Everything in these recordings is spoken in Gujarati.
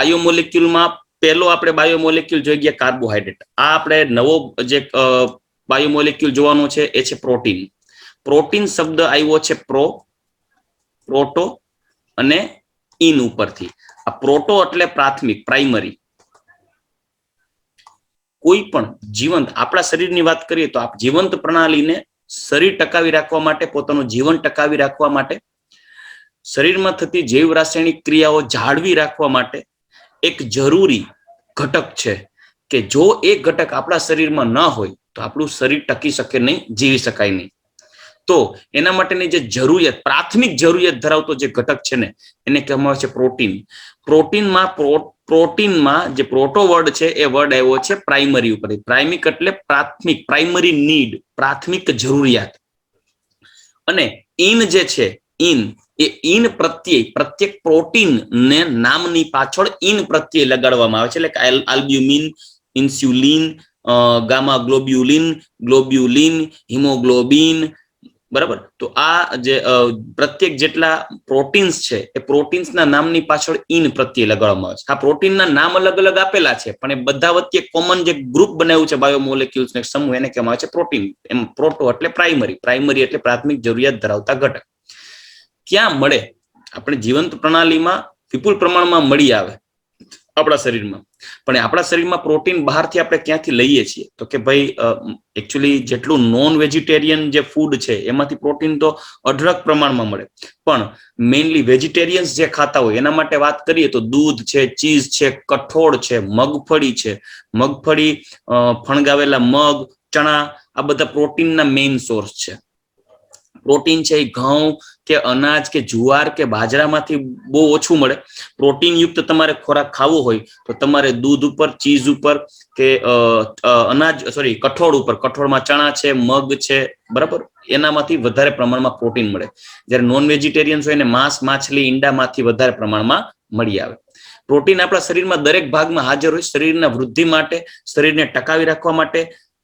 બાયોમોલેક્યુલમાં પહેલો આપણે બાયોમોલેક્યુલ જોઈ ગયા કાર્બોહાઈડ્રેટ. આ આપણે નવો જે બાયોમોલેક્યુલ જોવાનો છે એ છે પ્રોટીન. પ્રોટીન શબ્દ આવ્યો છે પ્રોટો અને ઇન ઉપરથી. આ પ્રોટો એટલે પ્રાથમિક, પ્રાઇમરી. કોઈ પણ જીવંત, આપણા શરીરની વાત કરીએ તો આ જીવંત પ્રણાલીને શરીર ટકાવી રાખવા માટે, પોતાનું જીવન ટકાવી રાખવા માટે, શરીરમાં થતી જૈવ રાસાયણિક ક્રિયાઓ જાળવી રાખવા માટે એક જરૂરી ઘટક છે કે જો એ ઘટક આપણા શરીરમાં ન હોય તો આપણું શરીર ટકી શકે નહીં, જીવી શકાય નહીં. તો એના માટેની જે જરૂરિયાત, પ્રાથમિક જરૂરિયાત ધરાવતો જે ઘટક છે ને એને કહેવામાં આવે છે પ્રોટીન. પ્રોટીનમાં જે પ્રોટો વર્ડ છે એ વર્ડ આવ્યો છે પ્રાઇમરી ઉપરથી. પ્રાઇમિક એટલે પ્રાથમિક, પ્રાઇમરી નીડ, પ્રાથમિક જરૂરિયાત. અને ઇન જે છે, ઇન એ ઇન પ્રત્યય, પ્રત્યેક પ્રોટીન ને નામની પાછળ ઇન પ્રત્યય લગાડવામાં આવે છે. એટલે કે આલ્બ્યુમિન, ઇન્સ્યુલિન, ગામા ગ્લોબ્યુલિન, હિમોગ્લોબિન, બરાબર. તો આ જે પ્રત્યેક જેટલા પ્રોટીન્સ છે એ પ્રોટીન્સના નામની પાછળ ઇન પ્રત્યય લગાડવામાં આવે છે. આ પ્રોટીનના નામ અલગ અલગ આપેલા છે પણ એ બધા વચ્ચે કોમન જે ગ્રુપ બનાવ્યું છે બાયોમોલેક્યુલ્સ ને સમૂહ, એને કહેવામાં આવે છે પ્રોટીન. એમ પ્રોટો એટલે પ્રાઇમરી, પ્રાઇમરી એટલે પ્રાથમિક જરૂરિયાત ધરાવતા ઘટક. ક્યાં મળે? આપણે જીવંત પ્રણાલીમાં વિપુલ પ્રમાણમાં મળી આવે આપણા શરીરમાં. પણ આપણા શરીરમાં પ્રોટીન બહારથી આપણે ક્યાંથી લઈએ છીએ? તો કે ભાઈ એકચ્યુઅલી જેટલું નોન વેજીટેરિયન જે ફૂડ છે એમાંથી પ્રોટીન તો અઢળક પ્રમાણમાં મળે. પણ મેઇનલી વેજીટેરિયન્સ જે ખાતા હોય એના માટે વાત કરીએ તો દૂધ છે, ચીઝ છે, કઠોળ છે, મગફળી છે, ફણગાવેલા મગ, ચણા, આ બધા પ્રોટીનના મેઇન સોર્સ છે. પ્રોટીન છે એ ઘઉં કે અનાજ કે જુવાર કે બાજરામાંથી બહુ ઓછું મળે. પ્રોટીન યુક્ત તમારે ખોરાક ખાવો હોય તો તમારે દૂધ ઉપર, ચીઝ ઉપર કે કઠોળ ઉપર, કઠોળમાં ચણા છે, મગ છે, બરાબર, એનામાંથી વધારે પ્રમાણમાં પ્રોટીન મળે. જ્યારે નોન વેજીટેરિયન્સ હોય એને માંસ, માછલી, ઈંડામાંથી વધારે પ્રમાણમાં મળી આવે. પ્રોટીન આપણા શરીરમાં દરેક ભાગમાં હાજર હોય. શરીરના વૃદ્ધિ માટે, શરીરને ટકાવી રાખવા માટે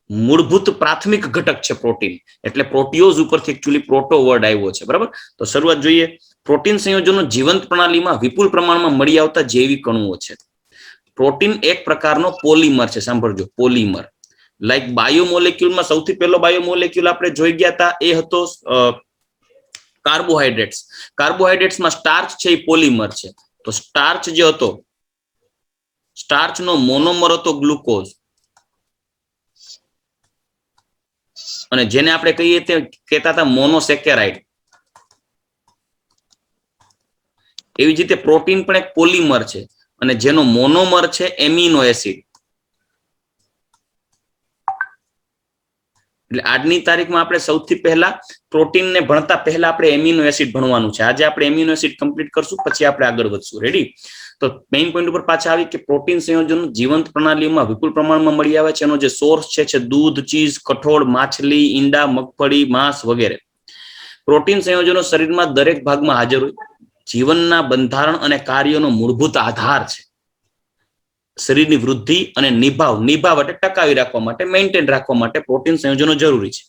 મૂળભૂત પ્રાથમિક ઘટક છે પ્રોટીન. એટલે પ્રોટીઓઝ ઉપરથી એકચ્યુઅલી પ્રોટો વર્ડ આવ્યો છે, બરાબર. તો શરૂઆત જોઈએ. પ્રોટીન સંયોજનો જીવંત પ્રણાલીમાં વિપુલ પ્રમાણમાં મળી આવતા જૈવિક અણુઓ છે. પ્રોટીન એક પ્રકારનો પોલિમર છે, સાંભળજો, પોલિમર. લાઈક બાયોમોલેક્યુલમાં સૌથી પહેલો બાયોમોલેક્યુલ આપણે જોઈ ગયા હતા એ હતો કાર્બોહાઈડ્રેટ્સ. કાર્બોહાઈડ્રેટ્સમાં સ્ટાર્ચ છે એ પોલિમર છે. તો સ્ટાર્ચ જે હતો, સ્ટાર્ચનો મોનોમર હતો ગ્લુકોઝ, અને જેને આપણે કહીએ તે કહેતા હતા મોનોસેકેરાઇડ. એવી જ રીતે પ્રોટીન પણ એક પોલિમર છે અને જેનો મોનોમર છે એમિનો એસિડ. એટલે આજની તારીખમાં આપણે સૌથી પહેલા પ્રોટીનને ભણતા પહેલા આપણે એમિનો એસિડ ભણવાનું છે. આજે આપણે એમિનો એસિડ કમ્પ્લીટ કરશું, પછી આપણે આગળ વધશું. રેડી? તો મેઇન પોઈન્ટ ઉપર પાછા આવી કે પ્રોટીન સંયોજનો જીવંત પ્રણાલીમાં વિપુલ પ્રમાણમાં મળી આવે છે. એનો જે સોર્સ છે દૂધ, ચીઝ, કઠોળ, માછલી, ઈંડા, મગફળી, માંસ વગેરે. પ્રોટીન સંયોજનો શરીરમાં દરેક ભાગમાં હાજર હોય. જીવનના બંધારણ અને કાર્યોનો મૂળભૂત આધાર છે. શરીરની વૃદ્ધિ અને નિભાવ એટલે ટકાવી રાખવા માટે, મેન્ટેન રાખવા માટે પ્રોટીન સંયોજનો જરૂરી છે.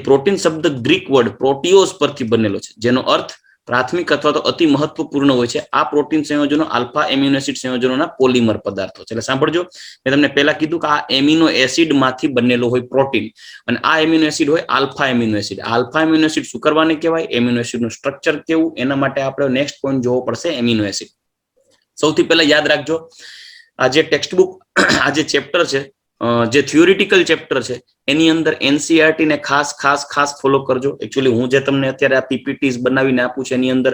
પ્રોટીન શબ્દ ગ્રીક વર્ડ પ્રોટીઓસ પરથી બનેલો છે, જેનો અર્થ પ્રાથમિક અથવા તો અતિ મહત્વપૂર્ણ હોય છે. આ પ્રોટીન સંયોજનો આલ્ફા એમિનો એસિડ સંયોજનોના પોલિમર પદાર્થો છે. એટલે સાંભળજો, મેં તમને પહેલા કીધું કે આ એમિનો એસિડ માંથી બનેલો હોય પ્રોટીન, અને આ એમિનો એસિડ હોય alpha amino acid. Alpha amino acid શું કરવાને કહેવાય, એમિનો એસિડનું સ્ટ્રક્ચર કેવું, એના માટે આપણે નેક્સ્ટ પોઈન્ટ જોવો પડશે એમિનો એસિડ. સૌથી પહેલા યાદ રાખજો, આ જે ટેક્સ્ટ બુક, આ જે ચેપ્ટર છે, જે થિયોરિટિકલ ચેપ્ટર છે, એની અંદર એનસીઈઆરટી ને ખાસ ફોલો કરજો. એકચ્યુઅલી હું જે તમને અત્યારે આ પીપીટીસ બનાવીને આપું છું એની અંદર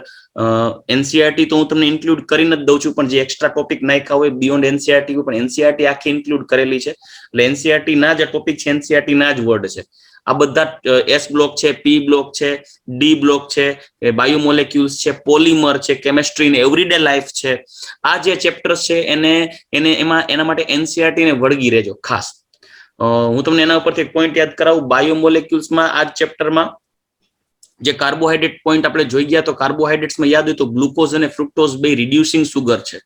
એનસીઈઆરટી તો હું તમને ઇન્ક્લુડ કરીને જ દઉં છું, પણ જે એક્સ્ટ્રા ટોપિક નાખ્યા હોય બિયોન્ડ એનસીઈઆરટી પણ એનસીઈઆરટી આખી ઇન્ક્લુડ કરેલી છે. એટલે એનસીઈઆરટી ના જે ટોપિક છે એનસીઈઆરટી ના જ વર્ડ છે. આ બધા એસ બ્લોક છે, પી બ્લોક છે, ડી બ્લોક છે, બાયોમોલેક્યુલ્સ છે, પોલિમર છે, કેમેસ્ટ્રી ને એવરીડે લાઈફ છે. આ જે ચેપ્ટર્સ છે એના માટે એનસીઈઆરટી ને વળગી રહેજો ખાસ. હું તમને એના ઉપરથી એક પોઈન્ટ યાદ કરાવું. બાયોમોલેક્યુલ્સમાં આ ચેપ્ટરમાં જે કાર્બોહાઈડ્રેટ પોઈન્ટ આપણે જોઈ ગયા, તો કાર્બોહાઈડ્રેટ્સમાં યાદ હોય તો ગ્લુકોઝ અને ફ્રુક્ટોઝ બે રિડ્યુસિંગ સુગર છે,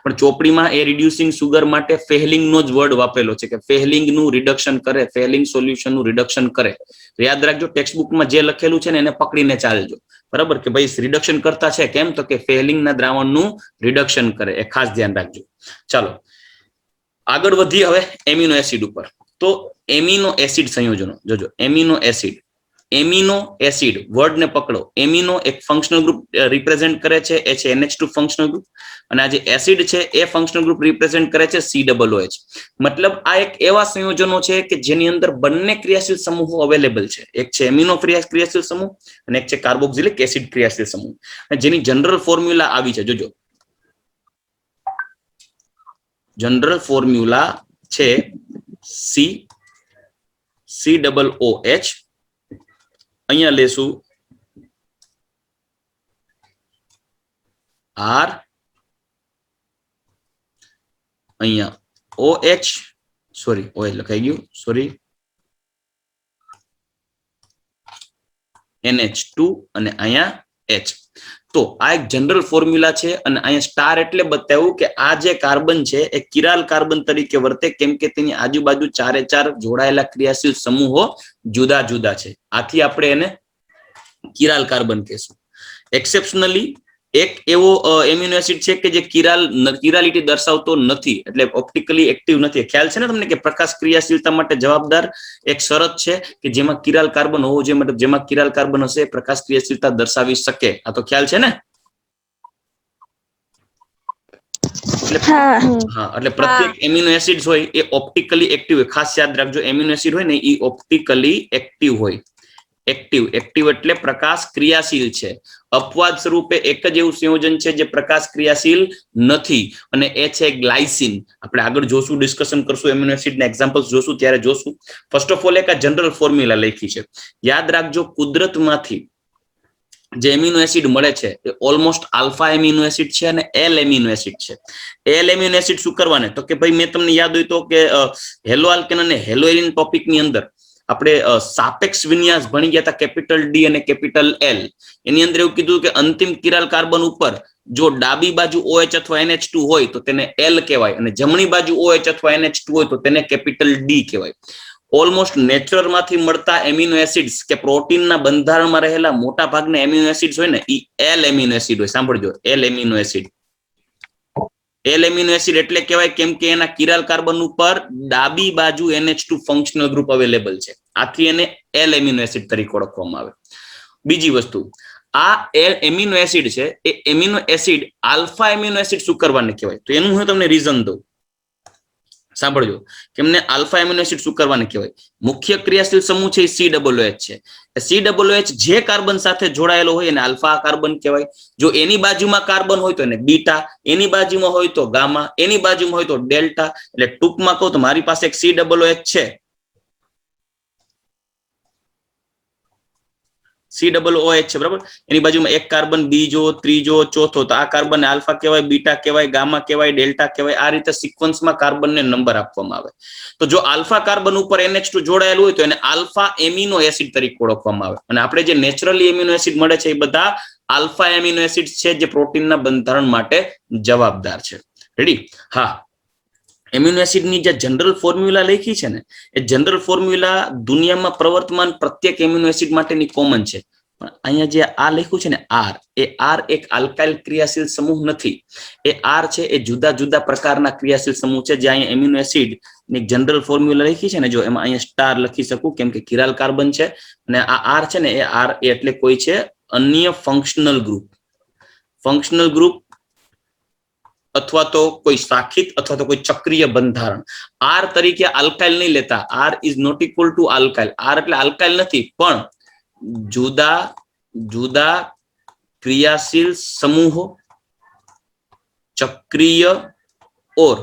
પણ ચોપડીમાં એ રિડ્યુસિંગ સુગર માટે ફેહલિંગનો જ વર્ડ વાપરેલો છે કે ફેહલિંગનું રિડક્શન કરે, ફેહલિંગ સોલ્યુશનનું રિડક્શન કરે. યાદ રાખજો, ટેક્સ્ટ બુકમાં જે લખેલું છે ને એને પકડીને ચાલજો. बराबर के भाई रिडक्शन करता है केम तो के फेलिंग ना द्रावण नु रिडक्शन करे ए खास ध्यान रखजो। चलो आगळ वधी हवे एमिनो एसिड ऊपर। तो एमिनो एसिड संयोजनो जोजो एमिनो एसिड वर्ड ने पकड़ो। एमिनो एक फंक्शनल ग्रुप रिप्रेजेंट करे छे ए छे NH2 फंक्शनल ग्रुप અને આ જે એસિડ છે એ ફંક્શનલ ગ્રુપ રિપ્રેઝેન્ટ કરે છે COOH। મતલબ આ એક એવા સંયોજનો છે કે જેની અંદર બંને ક્રિયાશીલ સમૂહો અવેલેબલ છે, એક છે એમિનો ક્રિયાશીલ સમૂહ અને એક છે કાર્બોક્સિલિક એસિડ ક્રિયાશીલ સમૂહ, જેની જનરલ ફોર્મ્યુલા આવી છે। જોજો જનરલ ફોર્મ્યુલા છે COOH। અહીંયા લેશું R અહીંયા OH સોરી OH લખાઈ ગયું સોરી NH2 અને અહીંયા H। તો આ એક જનરલ ફોર્મ્યુલા છે અને અહીંયા સ્ટાર એટલે બતાવ્યું કે આ જે કાર્બન છે એ કિરાલ કાર્બન તરીકે વર્તે કેમ કે તેની આજુબાજુ ચારે ચાર જોડાયેલા ક્રિયાશીલ સમૂહો જુદા જુદા છે, આથી આપણે એને કિરાલ કાર્બન કહેશું। एक्सेप्शनली एक एवो एमिनो एसिड छे के जे किरालिटी दर्शावतो नथी એટલે ऑप्टिकली एक्टिव નથી। ખ્યાલ છે ને તમને કે પ્રકાશ ક્રિયાશીલતા માટે જવાબદાર એક શરત છે કે જેમાં કિરાલ કાર્બન હોવો જોઈએ, મતલબ જેમાં કિરાલ કાર્બન હશે પ્રકાશ ક્રિયાશીલતા દર્શાવી શકે। આ તો ખ્યાલ છે ને? એટલે પ્રત્યેક એમિનો એસિડ હોય એ ઓપ્ટિકલી એક્ટિવ હોય। ખાસ યાદ રાખજો એમિનો એસિડ હોય ને એ ઓપ્ટિકલી એક્ટિવ હોય। एक्टिव એટલે प्रकाश क्रियाशील છે। अपवाद स्वरूपे एक ज એવું સંયોજન છે જે प्रकाश क्रियाशील નથી અને એ છે ગ્લાયસિન। આપણે આગળ જોશું, ડિસ્કશન કરશું, એમિનો એસિડ ના એક્ઝામ્પલ્સ જોશું ત્યારે જોશું। ફર્સ્ટ ઓફ ઓલ એક જનરલ ફોર્મ્યુલા લખી છે, યાદ રાખજો કુદરતમાંથી જે એમિનો એસિડ મળે છે એ ઓલમોસ્ટ આલ્ફા એમિનો એસિડ છે અને એલ એમિનો એસિડ છે। એલ એમિનો એસિડ શું કરવાને તો કે ભાઈ મેં તમને યાદ હોય તો કે હેલો આલ્કેન અને હેલોએરિન ટોપિક ની અંદર આપણે સાપેક્ષ વિન્યાસ ભણી ગયા હતા, કેપિટલ ડી અને કેપિટલ એલ। એની અંદર એવું કીધું કે અંતિમ કિરાલ કાર્બન ઉપર જો ડાબી બાજુ OH અથવા NH2 હોય તો તેને એલ કહેવાય અને જમણી બાજુ OH અથવા NH2 હોય તો તેને કેપિટલ ડી કહેવાય। ઓલમોસ્ટ નેચરલ માંથી મળતા એમિનો એસિડ્સ કે પ્રોટીનના બંધારણમાં રહેલા મોટા ભાગના એમિનો એસિડ્સ હોય ને એ એલ એમિનો એસિડ હોય। સાંભળજો, L amino acid. L amino acid એટલે કહેવાય કેમ કે એના કિરાલ કાર્બન ઉપર ડાબી બાજુ NH2 ફંક્શનલ ગ્રુપ અવેલેબલ છે, આથી એને એલ એમિનો એસિડ તરીકે ઓળખવામાં આવે। બીજી વસ્તુ, આ એમિનો એસિડ છે એ amino acid alpha amino acid શું કરવાને કહેવાય તો એનું હું તમને રીઝન દઉં। સાંભળજો કેમને આલ્ફા એમિનો એસિડ શું કરવાને કહેવાય। મુખ્ય ક્રિયાશીલ સમૂહ છે COOH છે। COOH જે કાર્બન સાથે જોડાયેલો હોય એને આલ્ફા કાર્બન કહેવાય। જો એની બાજુમાં કાર્બન હોય તો એને બીટા, એની બાજુમાં હોય તો ગામા, એની બાજુમાં હોય તો ડેલ્ટા। એટલે ટૂંકમાં કહું તો મારી પાસે એક COOH છે, COOH છે બરાબર, એની બાજુમાં એક કાર્બન બીજો, ત્રીજો, ચોથો, તો આ કાર્બન આલ્ફા કહેવાય, બીટા કહેવાય, ગામા કહેવાય, ડેલ્ટા કહેવાય। આ રીતે સિક્વન્સમાં કાર્બનને નંબર આપવામાં આવે। તો જો આલ્ફા કાર્બન ઉપર NH2 જોડાયેલું હોય તો એને આલ્ફા એમિનો એસિડ તરીકે ઓળખવામાં આવે। અને આપણે જે નેચરલી એમિનો એસિડ મળે છે એ બધા આલ્ફા એમિનો એસિડ છે જે પ્રોટીનના બંધારણ માટે જવાબદાર છે। રેડી? હા, એમિનો એસિડની જે જનરલ ફોર્મ્યુલા લખી છે ને એ જનરલ ફોર્મ્યુલા દુનિયામાં પ્રવર્તમાન પ્રત્યેક એમિનો એસિડ માટેની કોમન છે, પણ અહીંયા જે આ લખ્યું છે ને આર, એ આર એક આલ્કાઇલ ક્રિયાશીલ સમૂહ નથી। એ આર છે એ જુદા જુદા પ્રકારના ક્રિયાશીલ સમૂહ છે જે અહીંયા એમિનો એસિડ ની જનરલ ફોર્મ્યુલા લખી છે ને, જો એમાં અહીંયા સ્ટાર લખી શકું કેમ કે કિરાલ કાર્બન છે અને આ આર છે ને એ આર એટલે કોઈ છે અન્ય ફંક્શનલ ગ્રુપ अथवा तो कोई शाखित अथवा तो कोई चक्रीय बंधारण। आर तरीके आल्काइल नहीं लेता, R is not equal to alkyl. R એટલે આલ્કાઇલ નથી પણ જુદા જુદા ક્રિયાશીલ સમૂહો, ચક્રીય और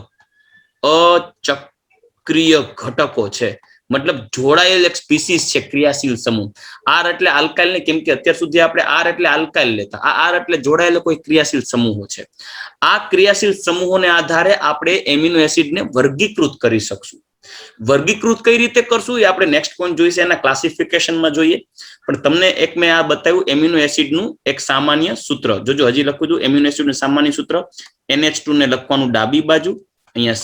અચક્રીય ઘટકો છે, मतलब જોડાયેલ એક સ્પીસીસ છે ક્રિયાશીલ સમૂહ। આર એટલે આલ્કાઇલ ને કેમ કે અત્યાર સુધી આપણે આર એટલે આલ્કાઇલ લેતા, આ આર એટલે જોડાયેલો કોઈ ક્રિયાશીલ સમૂહો છે। આ ક્રિયાશીલ સમૂહોને આધારે આપણે એમિનો એસિડને વર્ગીકૃત કરી શકશું। વર્ગીકૃત કઈ રીતે કરશું એ આપણે નેક્સ્ટ પોઈન્ટ જોઈશે, એના ક્લાસિફિકેશનમાં જોઈએ। પણ તમને એક મેં આ બતાવ્યું એમિનો એસિડનું એક સામાન્ય સૂત્ર। જોજો હજી લખું છું એમિનો એસિડનું સામાન્ય સૂત્ર। NH2 ને લખવાનું ડાબી બાજુ, અહીંયા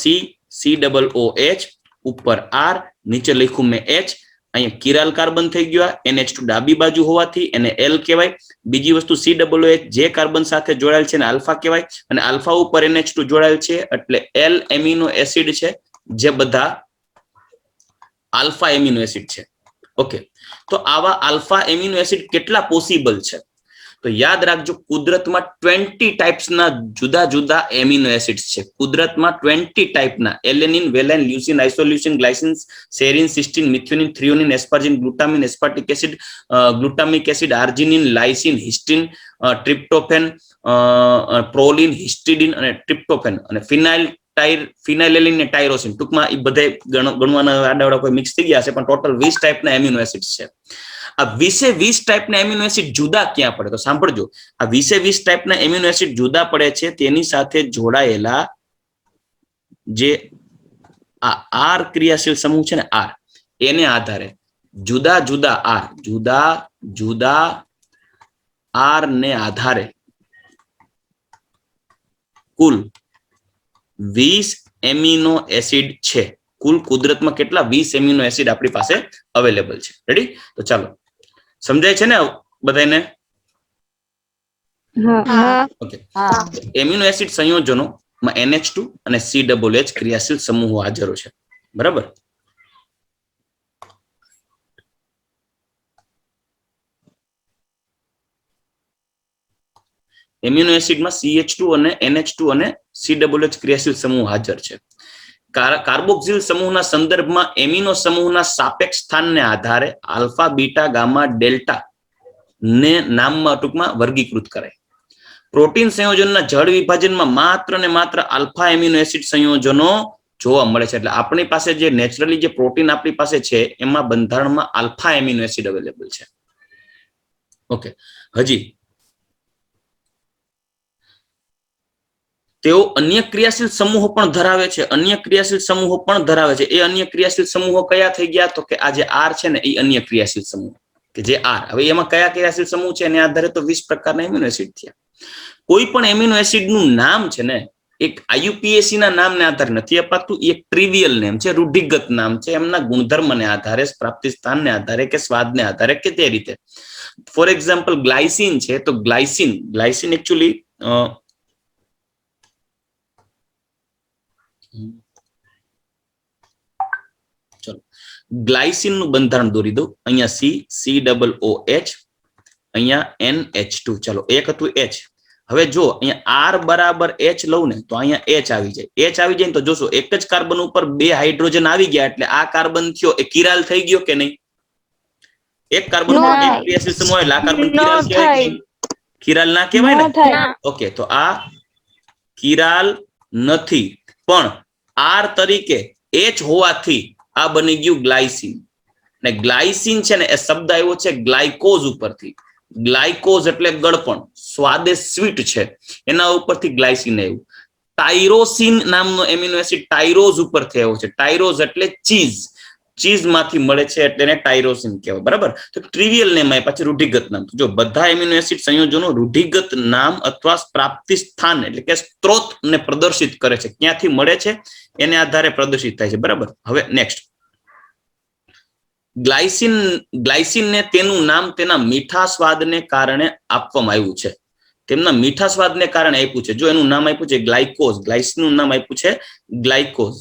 COOH, ऊपर R, नीचे लिखू मैं H અહીંયા કિરાલ કાર્બન થઈ ગયો, NH2 ડાબી બાજુ હોવાથી એને L કહેવાય. બીજી વસ્તુ COOH જે કાર્બન સાથે જોડાયેલ છે એને આલ્ફા કહેવાય, અને આલ્ફા ઉપર NH2 જોડાયેલ છે એટલે L એમિનો એસિડ છે, જે બધા આલ્ફા એમિનો એસિડ છે. ઓકે, તો આવા આલ્ફા એમિનો એસિડ કેટલા પોસિબલ છે? તો યાદ રાખજો, કુદરતમાં 20 ટાઈપ્સના જુદા જુદા એમિનો એસિડ્સ છે. કુદરતમાં 20 ટાઈપના alanine, valine, leucine, isoleucine, glycine, serine, cysteine, methionine, threonine, asparagine, glutamine, aspartic acid, glutamic acid, arginine, lysine, histidine, tryptophan, proline, histidine અને ટ્રિપ્ટોફેન અને ફિનાઇલેલિન ને ટાયરોસિન. ટૂંકમાં એ બધે ગણવાના આડાવડા કોઈ મિક્સ થઈ ગયા છે, પણ ટોટલ 20 ટાઈપના એમિનો એસિડ્સ છે. આ 20 ટાઈપના એમિનો એસિડ જુદા ક્યાં પડે? તો સાંભળજો, આ 20 ટાઈપના એમિનો એસિડ જુદા પડે છે તેની સાથે જોડાયેલા જે આ આર ક્રિયાશીલ સમૂહ છે ને, આર, એને આધારે જુદા જુદા આર ને આધારે કુલ 20 એમિનો એસિડ છે. કુલ કુદરતમાં કેટલા? 20 એમિનો એસિડ આપણી પાસે અવેલેબલ છે. રેડી? તો ચાલો, સમજાય છે ને બધાને? ઓકે, એમિનો એસિડ સંયોજનોમાં NH2 અને COOH ક્રિયાશીલ સમૂહો હાજર છે. બરાબર? એમિનો એસિડમાં CH2 અને NH2 અને COOH ક્રિયાશીલ સમૂહ હાજર છે. કાર્બોક્સિલ સમૂહના સંદર્ભમાં એમિનો સમૂહના સાપેક્ષ સ્થાનને આધારે આલ્ફા, બીટા, ગામા, ડેલ્ટા ને નામમાં ટૂંકમાં વર્ગીકૃત કરાય. પ્રોટીન સંયોજનના જળ વિભાજનમાં માત્ર ને માત્ર આલ્ફા એમિનો એસિડ સંયોજનો જોવા મળે છે. એટલે આપણી પાસે જે નેચરલી જે પ્રોટીન આપણી પાસે છે એમાં બંધારણમાં આલ્ફા એમિનો એસિડ અવેલેબલ છે. ઓકે, હજી તેઓ અન્ય ક્રિયાશીલ સમૂહો પણ ધરાવે છે. એ અન્ય ક્રિયાશીલ સમૂહો કયા થઈ ગયા? તો કે આ જે આર છે ને એ અન્ય ક્રિયાશીલ સમૂહ કે જે આર. હવે એમાં કયા ક્રિયાશીલ સમૂહ છે એના આધારે તો 20 પ્રકારના એમિનો એસિડ થયા. કોઈ પણ એમિનો એસિડ નું નામ છે ને એક IUPAC ના નામને આધારે નથી અપાતું, એક ટ્રિવિયલ નેમ છે, રૂઢિગત નામ છે, એમના ગુણધર્મને આધારે, પ્રાપ્તિ સ્થાનને આધારે કે સ્વાદને આધારે કે તે રીતે. ફોર એક્ઝામ્પલ ગ્લાયસિન છે, તો ગ્લાયસિન એકચ્યુઅલી ચલો ગ્લાયસિન નું બંધારણ દોરી દઉં. અહીંયા COOH, અહીંયા NH2. ચલો, એક હતું H. હવે જો અહીંયા R બરાબર H લઉં ને તો અહીંયા H આવી જાય. H આવી જાય તો જોશો એક જ કાર્બન ઉપર 2 હાઇડ્રોજન આવી ગયા એટલે આ કાર્બન થયો એ કિરાલ થઈ ગયો કે નહીં? એક કાર્બન ઉપર એક ક્રિયાશીલ સમૂહ એટલે આ કાર્બન કિરાલ કહેવાય કે કિરાલ ના કહેવાય ને? ઓકે, તો આ કિરાલ નથી, પણ R તરીકે H હોવાથી આ બની ગયું ગ્લાયસિન. ને ગ્લાયસિન છે ને એ શબ્દ આવ્યો છે ગ્લાયકોઝ ઉપરથી. ગ્લાયકોઝ એટલે ગળપણ, સ્વાદે સ્વીટ છે, એના ઉપરથી ગ્લાયસિન આવ્યું. ટાયરોસિન નામનો એમિનો એસિડ ટાયરોઝ ઉપરથી આવ્યો છે. ટાયરોઝ એટલે ચીઝ, ચીઝ માંથી મળે છે એટલે એને ટાયરોસિન કહેવાય. બરાબર? તો ટ્રિવિયલ નેમ આપ્યા છે, રૂઢિગત નામ. જો બધા એમિનો એસિડ સંયોજનો રૂઢિગત નામ અથવા પ્રાપ્તિ સ્થાન એટલે કે સ્ત્રોત ને પ્રદર્શિત કરે છે, ક્યાંથી મળે છે એને આધારે પ્રદર્શિત થાય છે. બરાબર? હવે નેક્સ્ટ, ગ્લાયસિન ને તેનું નામ તેના મીઠા સ્વાદને કારણે આપવામાં આવ્યું છે. તેમના મીઠા સ્વાદને કારણે આપ્યું છે. જો એનું નામ આપ્યું છે ગ્લાયકોઝ, ગ્લાયસિન નું નામ આપ્યું છે ગ્લાયકોઝ.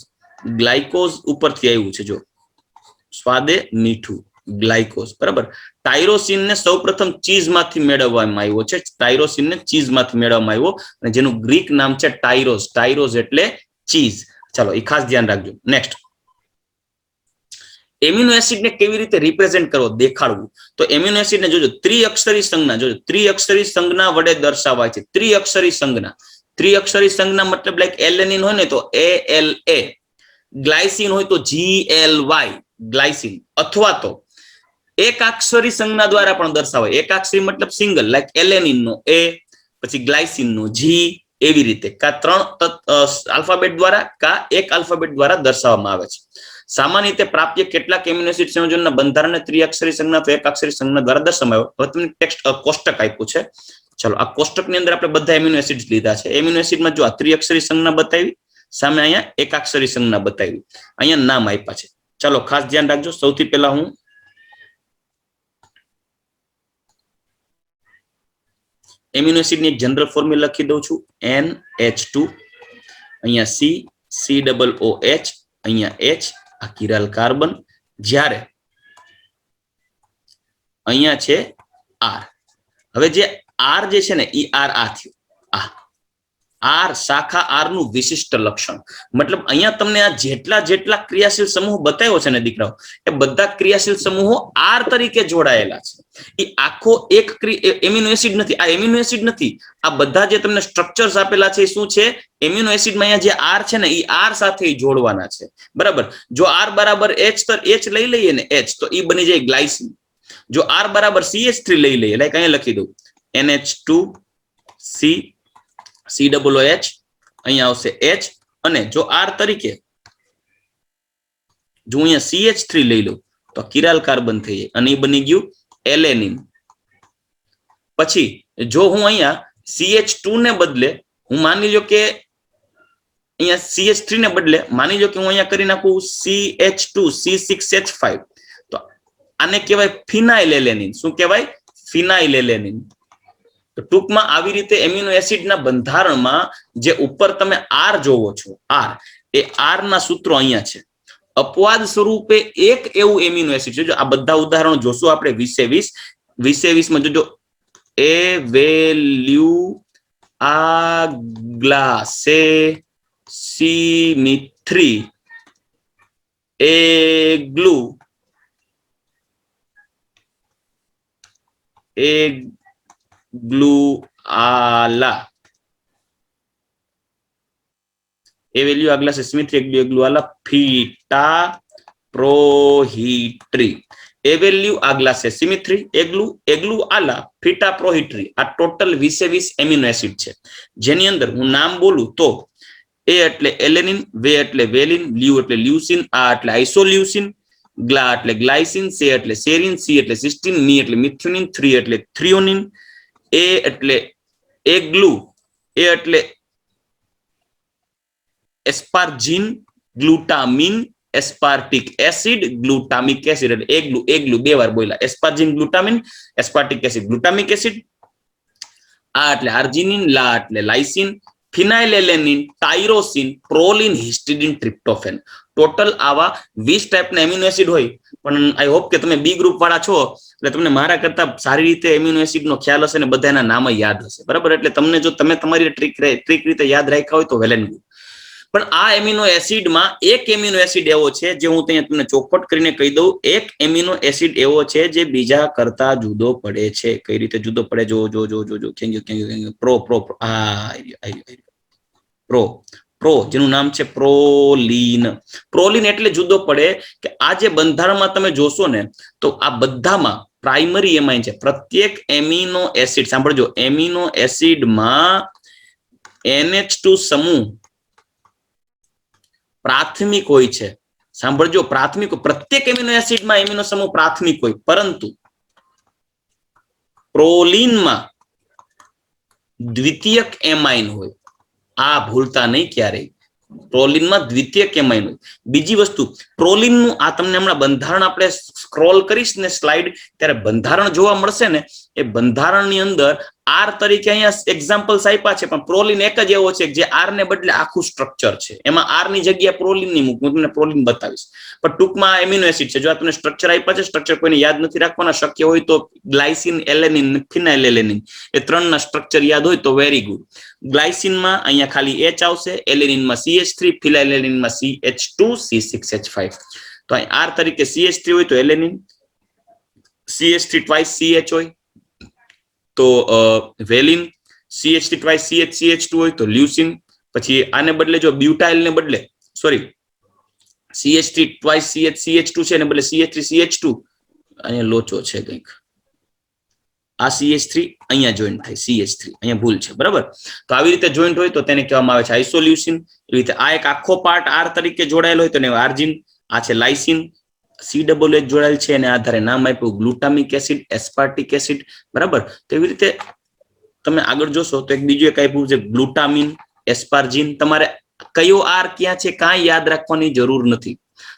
ગ્લાયકોઝ ઉપરથી આવ્યું છે, જો સ્વાદે મીઠું, ગ્લાયકોઝ. બરાબર? ટાયરોસિન ને સૌપ્રથમ ચીઝ માંથી મેળવવામાં આવ્યો છે. ટાયરોસિન ને ચીઝ માંથી મેળવવામાં આવ્યો અને જેનું ગ્રીક નામ છે ટાયરોસ. ટાયરોસ એટલે ચીઝ. ચાલો, એ ખાસ ધ્યાન રાખજો. નેક્સ્ટ, એમિનો એસિડ ને કેવી રીતે રિપ્રેઝેન્ટ કરવો, દેખાડવું? તો એમિનો એસિડ ને જોજો ત્રિઅક્ષરી સંજ્ઞા, જોજો ત્રિઅક્ષરી સંજ્ઞા વડે દર્શાવાય છે. ત્રિઅક્ષરી સંજ્ઞા મતલબ લાઈક એલેનિન હોય ને તો ALA, ગ્લાયસિન હોય તો GLY, ગ્લાયસિન. અથવા તો એકાક્ષરી સંજ્ઞા દ્વારા પણ દર્શાવાય. એકાક્ષરી મતલબ single, like alanine no A, પછી ગ્લાયસિન નો G, એવી રીતે કા 3 આલ્ફાબેટ દ્વારા કા એક આલ્ફાબેટ દ્વારા દર્શાવવામાં આવે છે. સામાન્ય રીતે પ્રાપ્ય કેટલાક એમિનો એસિડ સંયોજનના બંધારણને ત્રિઅક્ષરી સંજ્ઞા તો એકાક્ષરી સંજ્ઞા દ્વારા દર્શાવાય. હવે તમને ટેક્સ્ટ કોષ્ટક આપ્યું છે. ચલો, આ કોષ્ટકની અંદર આપણે બધા એમિનો એસિડ લીધા છે. એમિનો એસિડમાં જો આ ત્રિઅક્ષરી સંજ્ઞા બતાવી, સામે અહીંયા એકાક્ષરી સંજ્ઞા બતાવી, અહીંયા નામ આપ્યા છે. ચાલો, ખાસ ધ્યાન રાખજો. સૌથી પહેલા હું એમિનો એસિડ ની એક જનરલ ફોર્મ્યુલા લખી દઉં છું, NH2, અહીંયા COOH, અહીંયા H, આ કિરાલ કાર્બન, જ્યારે અહીંયા છે R. હવે જે R જે છે ને એ R આ થયું, R શાખા R નું વિશિષ્ટ લક્ષણ. મતલબ અહીંયા તમને આ જેટલા ક્રિયાશીલ સમૂહ બતાવ્યો છે ને દીકરાઓ, એ બધા ક્રિયાશીલ સમૂહો R તરીકે જોડાયેલા છે. એ આખો એક એમિનો એસિડ નથી, આ એમિનો એસિડ નથી. આ બધા જે તમને સ્ટ્રક્ચર્સ આપેલા છે એ શું છે? એમિનો એસિડમાં અહીંયા જે R છે ને એ R સાથે જોડવાના છે. બરાબર. જો R બરાબર H તો H લઈ લઈએ ને H, તો એ બની જાય ગ્લાયસિન. જો R બરાબર CH3 લઈ લઈએ, લાઈક અહીંયા લખી દઉં NH2C COOH, અહીંયા આવશે H, અને જો R તરીકે જો અહીંયા CH3 લઈ લો તો કિરાલ કાર્બન થઈ જાય અને એ બની ગયું એલેનિન. પછી જો હું અહીંયા CH2 ને બદલે હું માની લો કે અહીંયા CH3 ને બદલે માની લો કે હું અહીંયા કરી નાખું CH2 C6H5, તો આને કહેવાય ફિનાઇલ એલેનિન. શું કહેવાય? ફિનાઇલ એલેનિન. તો ટૂંકમાં આવી રીતે એમિનો એસિડના બંધારણમાં જે ઉપર તમે R જોવો છો, R, એ R ના સૂત્રો અહીંયા છે. અપવાદ સ્વરૂપે એક એવું એમિનો એસિડ છે, જો આ બધા ઉદાહરણો જોશું આપણે 20 માં જોજો, Evaluaglasesymetry Egluala, Evaluaglasesymetry Egluala Theta Prohydri, Evaluaglasesymetry Egluala Theta Prohydri. આ ટોટલ 20 એમિનો એસિડ છે, જેની અંદર હું નામ બોલું તો એ એટલે એલેનિન, વે એટલે વેલિન, લ્યુ એટલે લ્યુસિન, આ એટલે આઇસોલ્યુસિન, ગ્લા એટલે ગ્લાયસિન, સે એટલે સેરિન, સી એટલે સિસ્ટીન, મી એટલે મિથ્યુનિન, થ્રી એટલે થ્રિયોનિન, એ એટલે એગ્લુ, એ એટલે એસ્પાર્જિન, glutamine, aspartic acid, glutamic acid, એટલે એગ્લુ બે વાર બોલ્યા, એસ્પાર્જિન, glutamine, aspartic acid, glutamic acid, આ એટલે આર્જિનિન, લા એટલે lysine, ફિનાઇલેલેનિન, tyrosine, Proline, હિસ્ટિડિન, tryptophan. Total આવા 20 ટાઈપના એમિનો એસિડ હોય. પણ આઈ હોપ કે તમે બી ગ્રુપ વાળા છો એટલે તમને મારા કરતા સારી રીતે એમિનો એસિડ નો ખ્યાલ હશે ને બધાના નામ યાદ હશે. બરાબર. એટલે તમને જો તમે તમારી ટ્રીક રીતે યાદ રાખ્યા હોય તો વેલ એન્ડ ગુડ. પણ આ એમિનો એસિડમાં એક એમિનો એસિડ એવો છે જે હું તમને ચોખવટ કરીને કહી દઉં, એક એમિનો એસિડ એવો છે જે બીજા કરતા જુદો પડે છે. કઈ રીતે જુદો પડે? જો જો જો જો જો પ્રો જેનું નામ છે પ્રોલિન. પ્રોલિન એટલે જુદો પડે કે આ જે બંધારણમાં તમે જોશો ને તો આ બધામાં પ્રાઇમરી એમાઇન છે. પ્રત્યેક એમિનો એસિડ, સાંભળજો, એમિનો એસિડમાં NH2 સમૂહ પ્રાથમિક હોય છે. સાંભળજો, પ્રાથમિક. પ્રત્યેક એમિનો એસિડમાં એમિનો સમૂહ પ્રાથમિક હોય, પરંતુ પ્રોલિનમાં દ્વિતીયક એમાઇન હોય. આ ભૂલતા નહીં ક્યારેય. પ્રોલિનમાં દ્વિતીયક એમાઇન હોય. બીજી વસ્તુ, પ્રોલિનનું આ તમને હમણાં બંધારણ આપણે સ્ક્રોલ કરીશ ને સ્લાઇડ, ત્યારે બંધારણ જોવા મળશે ને, એ બંધારણની અંદર R તરીકે અહીંયા એક્ઝામ્પલ્સ આપ્યા છે, પણ પ્રોલિન એક જ એવો છે જે R ને બદલે આખું સ્ટ્રક્ચર છે. એમાં R ની જગ્યાએ પ્રોલિન ની મૂકું, હું તમને પ્રોલિન બતાવીશ. પણ ટૂંકમાં એમિનો એસિડ છે. જો આ તમને સ્ટ્રક્ચર આપ્યા છે, સ્ટ્રક્ચર કોઈને યાદ નથી રાખવાના, શક્ય હોય તો ગ્લાયસિન, એલેનિન, ફિનાઇલ એલેનિન, એ ત્રણના સ્ટ્રક્ચર યાદ હોય તો વેરી ગુડ. ગ્લાયસિનમાં અહીંયા ખાલી H આવશે, એલેનિનમાં CH3, ફિનાઇલ એલેનિનમાં CH2, C6H5. તો અહીં R તરીકે CH3 હોય તો એલેનિન, CH3 ટ્વાઇસ CH હોય તો વેલિન, CH3 ટ્વાઇસ CH2 હોય તો લ્યુસિન. પછી આને બદલે જો બ્યુટાઇલ ને બદલે CH3 ટ્વાઇસ CH2 છે ને બદલે CH3 CH2, અહીંયા લોચો છે કંઈક, આ CH3 અહીંયા જોઈન્ટ થાય, CH3 અહીંયા ભૂલ છે. બરાબર. તો આવી રીતે જોઈન્ટ હોય તો તેને કહેવામાં આવે છે આઇસોલ્યુસિન. એવી રીતે આ એક આખો પાર્ટ R તરીકે જોડાયેલો હોય તો એને આર્જિન, આ છે લાઇસિન, COOH જોડાયેલ છે અને આધારે નામ આપ્યું ગ્લુટામિક એસિડ, એસ્પાર્ટિક એસિડ. બરાબર. તો એવી રીતે તમે આગળ જોશો તો એક બીજું એક આપ્યું છે ગ્લુટામિન, એસ્પાર્જિન. તમારે કયો R ક્યાં છે કાંઈ યાદ રાખવાની જરૂર નથી.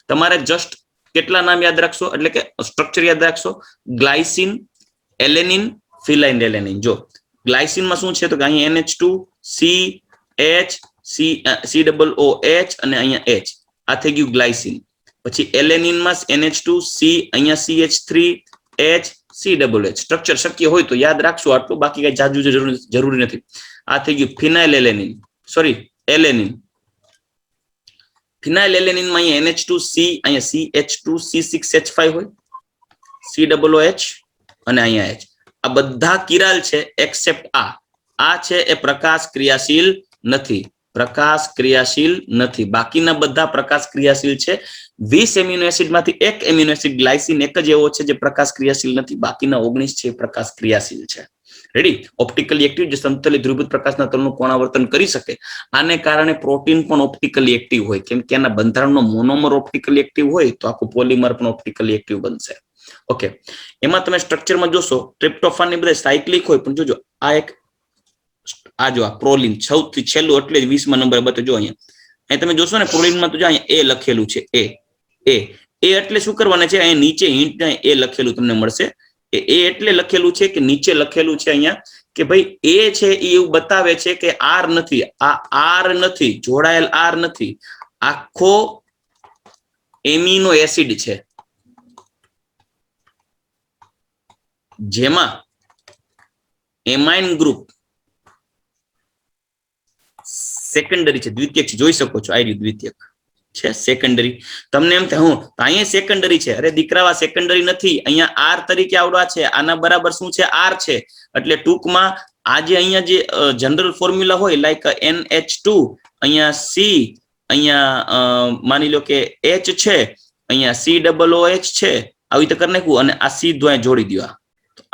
તમારે જસ્ટ કેટલા નામ યાદ રાખશો, એટલે કે સ્ટ્રક્ચર યાદ રાખશો, ગ્લાયસિન, એલેનિન, ફિનાઇલ એલેનિન. જો ગ્લાયસિનમાં શું છે તો કે અહીંયા NH2 CH અને અહીંયા H આ થઈ ગયું ગ્લાયસિન. પછી એલેનિનમાં NH2 C અહીંયા CH3 H CH સ્ટ્રક્ચર શક્ય હોય તો યાદ રાખશું આટલું, બાકી કઈ જાજુ જરૂરી નથી. આ થઈ ગયું ફિનાઇલ એલેનિન, સોરી એલેનિન. ફિનાઇલ એલેનિનમાં અહીંયા NH2C અહીંયા CH2C6H5 હોય, COOH અને અહીંયા H. આ બધા કિરાલ છે એક્સેપ્ટ આ છે એ પ્રકાશ ક્રિયાશીલ નથી, પ્રકાશ ક્રિયાશીલ નથી. બાકીના બધા પ્રકાશ ક્રિયાશીલ છે. 20 એમિનો એસિડ માંથી એક એમિનો એસિડ ગ્લાયસિન એક જ એવો છે જે પ્રકાશ ક્રિયાશીલ નથી, બાકીના 19 છે પ્રકાશ ક્રિયાશીલ છે. રેડી. ઓપ્ટિકલી એક્ટિવ, જે સમતલી ધ્રુવીભૂત પ્રકાશના તલનું કોણાવર્તન કરી શકે. આને કારણે પ્રોટીન પણ ઓપ્ટિકલી એક્ટિવ હોય, કેમ કે એના બંધારણનો મોનોમર ઓપ્ટિકલી એક્ટિવ હોય તો આખું પોલિમર પણ ઓપ્ટિકલી એક્ટિવ બનશે. ઓકે, એમાં તમે સ્ટ્રક્ચરમાં જોશો ટ્રિપ્ટોફાન ની બધા સાયક્લિક હોય, પણ જોજો આ એક આ જો આ પ્રોલિન સૌથી છેલ્લું એટલે જ 20મા નંબર બતાવો. જો અહીંયા તમે જોશો ને પ્રોલિનમાં તો જો અહીંયા એ લખેલું છે, એ એટલે શું કરવાના છે, અહીંયા નીચે હિન્ટ એ લખેલું તમને મળશે. એ એટલે લખેલું છે કે નીચે લખેલું છે અહીંયા કે ભાઈ એ છે એ એવું બતાવે છે કે આર નથી, આ આર નથી, જોડાયેલ આર નથી, આખો એમિનો એસિડ છે જેમાં એમાઇન ગ્રુપ સેકન્ડરી છે, દ્વિતીયક છે. જોઈ શકો છો આ દ્વિતીયક છે, સેકન્ડરી. તમને એમ થાય હું અહીંયા સેકન્ડરી છે, અરે દીકરાવા સેકન્ડરી નથી, અહીંયા આર તરીકે આવડા છે, આના બરાબર શું છે આર છે. એટલે ટૂંકમાં આજે અહીંયા જે જનરલ ફોર્મ્યુલા હોય લાઈક NH2 અહીંયા C અહીંયા માની લો કે H છે, અહીંયા COOH છે, આવી રીતે કરી નાખ્યું અને આ સીધું અહીંયા જોડી દો.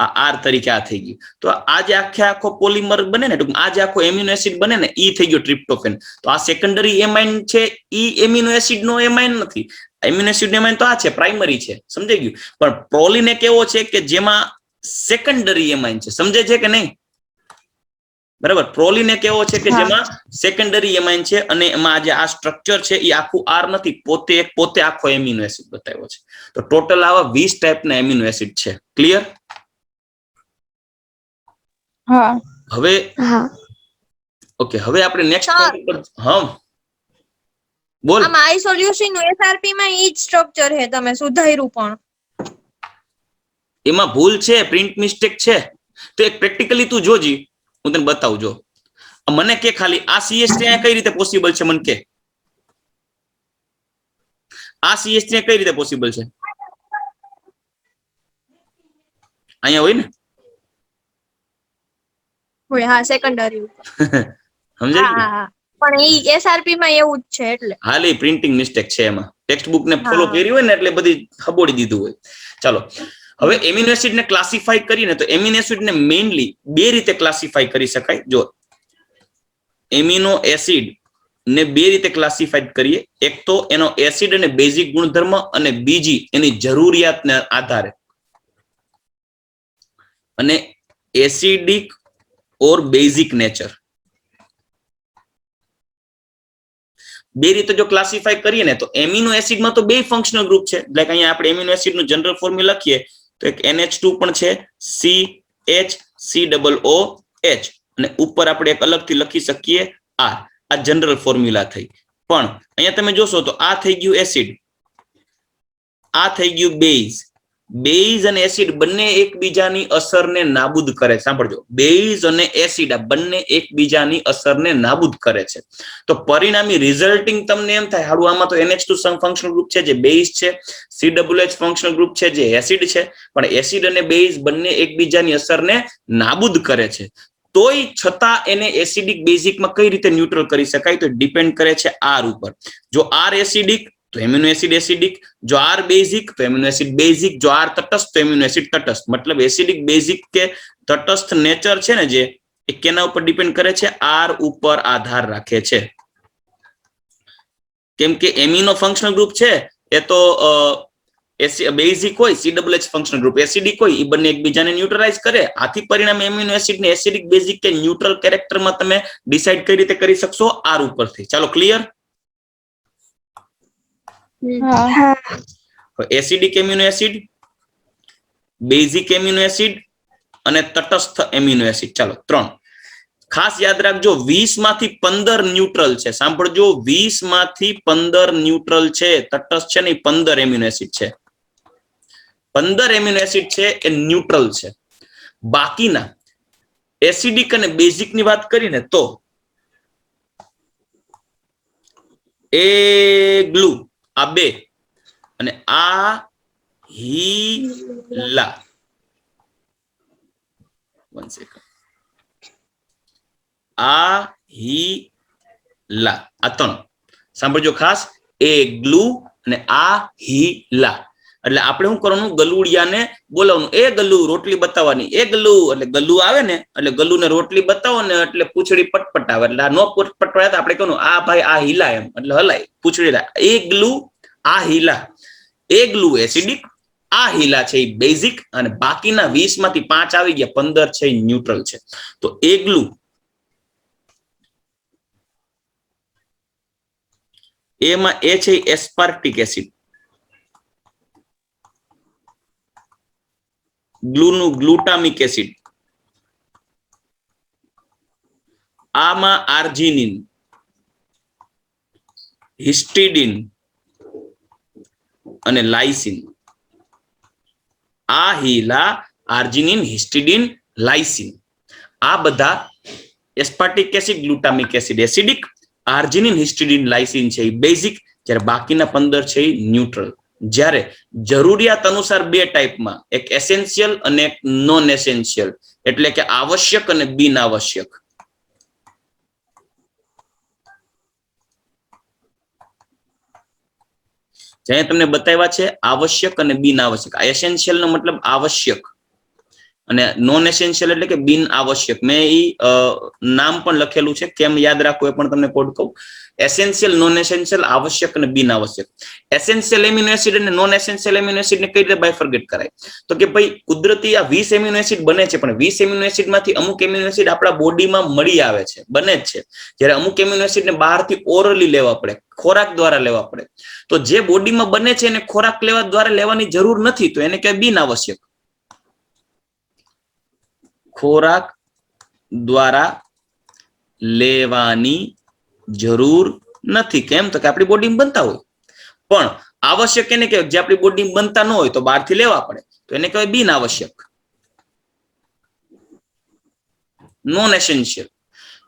આ આર તરીકે આ થઈ ગયું. તો આ જે આખો પોલિમર બને ને, આ જે આખો એમિનો એસિડ બને ને, ઈ થઈ ગયો ટ્રિપ્ટોફેન. તો આ સેકન્ડરી એમાઇન છે, ઈ એમિનો એસિડ નો એમાઇન નથી. એમિનો એસિડ નો એમાઇન તો આ છે, પ્રાઇમરી છે, સમજાઈ ગયું. પણ પ્રોલિન એક એવો છે કે જેમાં સેકન્ડરી એમાઇન છે, સમજે છે કે નહીં? બરાબર. પ્રોલિન એક એવો છે કે જેમાં સેકન્ડરી એમાઇન છે અને એમાં જે આ સ્ટ્રક્ચર છે એ આખું આર નથી, પોતે આખો એમિનો એસિડ બતાવ્યો છે. તો ટોટલ આવા 20 ટાઈપના એમિનો એસિડ છે. ક્લિયર? હવે ઓકે, હવે આપણે નેક્સ્ટ ટોપિક પર. હા બોલ. આમ આઈ સોલ્યુશન નું એસઆરપી માં ઈ જ સ્ટ્રક્ચર છે, તમે સુધાર્યું પણ એમાં ભૂલ છે, પ્રિન્ટ મિસ્ટેક છે. તો એક પ્રેક્ટિકલી તું જોજી, હું તને બતાવું. જો મને કે ખાલી આ CH3 કઈ રીતે પોસિબલ છે, મને કે આ CH3 કઈ રીતે પોસિબલ છે? અહીંયા હોય ને, હોય. હા, સેકન્ડરી સમજાય ગયું? પણ ઈ એસઆરપી માં એવું જ છે. એટલે હાલી પ્રિન્ટિંગ મિસ્ટેક છે, એમાં ટેક્સ્ટ બુક ને ફોલો કરી હોય ને એટલે બધી ખબોડી દીધું હોય. ચાલો, હવે એમિનો એસિડ ને ક્લાસિફાઈ કરીને, તો એમિનો એસિડ ને મેઇનલી બે રીતે ક્લાસિફાઈ કરી શકાય. જો એમિનો એસિડ ને બે રીતે ક્લાસિફાઈડ કરીએ, એક તો એનો એસિડ અને બેઝિક ગુણધર્મ, અને બીજી એની જરૂરિયાતના આધારે, અને એસિડિક ઓર બેઝિક નેચર. બે રીતે જો ક્લાસિફાઈ કરીએ ને, તો એમિનો એસિડમાં તો બે ફંક્શનલ ગ્રુપ છે. લાઈક અહીંયા આપણે એમિનો એસિડ નું જનરલ ફોર્મ્યુલા લખીએ તો એક NH2 પણ છે, CH અને ઉપર આપણે એક અલગથી લખી શકીએ R. આ જનરલ ફોર્મ્યુલા થઈ. પણ અહીંયા તમે જોશો તો આ થઈ ગયું એસિડ, આ થઈ ગયું બેઝ. બેઝ અને એસિડ બંને એકબીજાની અસરને નાબૂદ કરે. સાંભળજો, બેઝ અને એસિડ આ બંને એકબીજાની અસરને નાબૂદ કરે છે. તો પરિણામી રિઝલ્ટિંગ તમને એમ થાય હારું આમાં તો NH2 ફંક્શનલ ગ્રુપ છે જે બેઝ છે, COOH ફંક્શનલ ગ્રુપ છે જે એસિડ છે, પણ એસિડ અને બેઝ બંને એકબીજાની અસરને નાબૂદ કરે છે. તોય છતાં એને એસિડિક બેઝિકમાં કઈ રીતે ન્યુટ્રલ કરી શકાય? તો ડિપેન્ડ કરે છે આર ઉપર. જો આર એસિડિક તો એમિનો એસિડ એસિડિક, જો આર બેઝિક તો એમિનો એસિડ બેઝિક, જો આર તટસ્થ તો એમિનો એસિડ તટસ્થ. મતલબ એસિડિક બેઝિક કે તટસ્થ નેચર છે ને જે, એ કેના ઉપર ડિપેન્ડ કરે છે? આર ઉપર આધાર રાખે છે. કેમ કે એમિનો ફંક્શનલ ગ્રુપ છે એ તો બેઝિક હોય, COOH ફંક્શનલ ગ્રુપ એસિડિક હોય, એ બંને એકબીજાને ન્યુટ્રલાઇઝ કરે. આથી પરિણામે એમિનો એસિડ ને એસિડિક બેઝિક કે ન્યુટ્રલ કેરેક્ટરમાં તમે ડિસાઇડ કઈ રીતે કરી શકશો? આર ઉપરથી. ચાલો, clear? Acidic amino acid, basic amino acid અને તટસ્થ એમિનો એસિડ. ચાલો 3. ખાસ યાદ રાખજો 20 માંથી 15 ન્યુટ્રલ છે. સાંભળજો 20 માંથી 15 ન્યુટ્રલ છે. તટસ્થ છે નહીં, 15 એમિનો એસિડ છે. 15 એમિનો એસિડ છે એ ન્યુટ્રલ છે. બાકીના એસિડિક અને બેઝિક ની વાત કરીને તો એ ગ્લુ આ બે અને આ હીલા. 1 સેકન્ડ. આ હીલા આ 3 સાંભળજો ખાસ, એ ગ્લુ અને આ હીલા. એટલે આપણે શું કરવાનું, ગલુડિયાને બોલાવવાનું, એ ગલ્લુ રોટલી બતાવવાની, એ ગલ્લુ એટલે ગલ્લુ આવે ને એટલે ગલ્લુ ને રોટલી બતાવો ને એટલે પૂંછડી પટપટ આવે. એટલે આ નો પટપટ આપણે કહ્યું આ ભાઈ આ હિલા એમ એટલે હલાય પૂંછડી. એ ગ્લુ આ હિલા. એ ગ્લુ એસિડિક, આ હિલા છે એ બેઝિક અને બાકીના 20 માંથી 5 આવી ગયા, 15 છે એ ન્યુટ્રલ છે. તો એ ગ્લુ એમાં એ છે એસ્પાર્ટિક એસિડ, ગ્લુનું ગ્લુટામિક એસિડ, આમાં આર્જિનિન, હિસ્ટિડિન અને લાઇસિન. આ હીલા, આર્જિનિન, હિસ્ટિડિન, લાઇસિન આ બધા aspartic acid, glutamic acid acidic, arginine, histidine, lysine છે એ બેઝિક, જ્યારે બાકીના 15 છે એ ન્યુટ્રલ. જ્યારે જરૂરિયાત અનુસાર બે ટાઈપમાં, એક એસેન્શિયલ અને એક નોન એસેન્શિયલ, એટલે કે આવશ્યક અને બિન આવશ્યક. જ્યાં તમને બતાવ્યા છે આવશ્યક અને બિન આવશ્યક. એસેન્શિયલ નો મતલબ આવશ્યક અને નોન એસેન્શિયલ એટલે કે બિન આવશ્યક. મેં એ નામ પણ લખેલું છે, કેમ યાદ રાખવું એ પણ તમને કોડ કહું. એસેન્શિયલ, નોન એસેન્શિયલ, આવશ્યક અને બિન આવશ્યક. એસેન્શિયલ એમિનો એસિડ અને નોન એસેન્શિયલ એમિનો એસિડ ને કઈ રીતે બાયફર્ગેટ કરાય? તો કે ભાઈ કુદરતી આ 20 એમિનો એસિડ બને છે, પણ 20 એમિનો એસિડ માંથી અમુક એમિનો એસિડ આપણા બોડીમાં મળી આવે છે, બને જ છે. જ્યારે અમુક એમિનો એસિડ ને બહારથી ઓરલી લેવા પડે, ખોરાક દ્વારા લેવા પડે. તો જે બોડીમાં બને છે એને ખોરાક લેવા દ્વારા લેવાની જરૂર નથી, તો એને કહેવાય બિન આવશ્યક. ખોરાક દ્વારા લેવાની જરૂર નથી. કેમ? તો કે આપણી બોડીમાં બનતા હોય. પણ આવશ્યક એને કહેવાય જે આપણી બોડીમાં બનતા ન હોય તો બહારથી લેવા પડે, તો એને કહેવાય બિન આવશ્યક, નોન એસેન્શિયલ.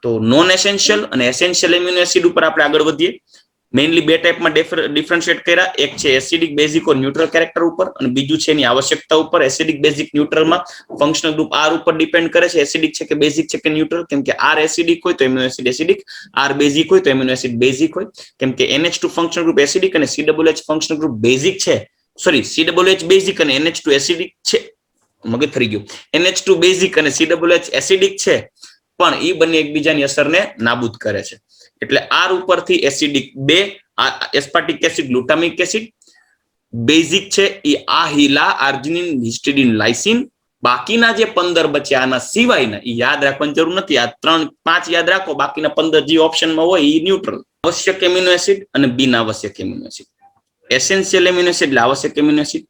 તો નોન એસેન્શિયલ અને એસેન્શિયલ એમિનો એસિડ ઉપર આપણે આગળ વધીએ. મેઇનલી બે ટાઈપમાં ડિફરન્શિએટ કર્યા. એક છે acidic, basic or neutral character ઉપર, અને બીજું છે એની આવશ્યકતા ઉપર. એસિડિક, બેઝિક, ન્યુટ્રલમાં ફંક્શનલ ગ્રુપ આર ઉપર ડિપેન્ડ કરે છે, એસિડિક છે કે બેઝિક છે કે ન્યુટ્રલ. કેમ કે આર એસિડિક હોય તો amino acid acidic, R basic હોય તો એમિનો એસિડ બેઝિક હોય. કેમ કે NH2 ફંક્શનલ ગ્રુપ એસિડિક અને COOH ફંક્શનલ ગ્રુપ બેઝિક છે. સોરી, COOH બેઝિક અને NH2 એસિડિક છે. મગજ ફરી ગયું. NH2 બેઝિક અને COOH એસિડિક છે, પણ એ બંને એકબીજાની અસરને નાબૂદ કરે છે. એટલે આર ઉપરથી acidic 2, aspartic acid, glutamic acid. Basic છે એ આ હિલા, આર્જિનિન, હિસ્ટિડિન, લાઇસિન. બાકીના જે 15 બચ્યા આના સિવાયના એ યાદ રાખવાની જરૂર નથી. આ 3-5 યાદ રાખો, બાકીના 15 જે ઓપ્શનમાં હોય એ ન્યુટ્રલ. આવશ્યક એમિનો એસિડ અને બિન આવશ્યક amino acid. Essential amino acid એટલે આવશ્યક એમિનો એસિડ.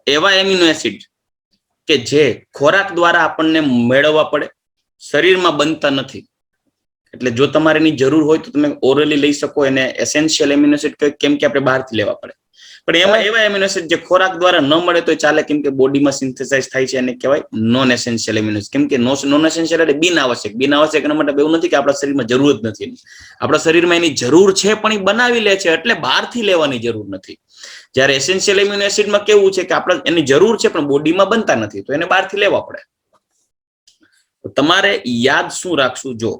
એવા એમિનો એસિડ કે જે ખોરાક દ્વારા આપણને મેળવવા પડે, શરીરમાં બનતા નથી. એટલે જો તમારે એની જરૂર હોય તો તમે ઓરલી લઈ શકો, એને એસેન્શિયલ એમિનો એસિડ કહે, કેમ કે આપણે બહારથી લેવા પડે. પણ એમાં એવા એમિનો એસિડ જે ખોરાક દ્વારા ન મળે તો ચાલે, કેમ કે બોડીમાં સિન્થેસાઇઝ થાય છે, એને કહેવાય નોન એસેન્શિયલ એમિનો એસિડ. કેમ કે નોન એસેન્શિયલ એટલે બિન આવશ્યક. બિન આવશ્યક એના માટે એવું નથી કે આપણા શરીરમાં જરૂર જ નથી. આપણા શરીરમાં એની જરૂર છે પણ એ બનાવી લે છે, એટલે બહારથી લેવાની જરૂર નથી. જ્યારે એસેન્શિયલ એમિનો એસિડમાં કેવું છે કે આપણે એની જરૂર છે પણ બોડીમાં બનતા નથી, તો એને બહારથી લેવા પડે. તમારે યાદ શું રાખશું? જો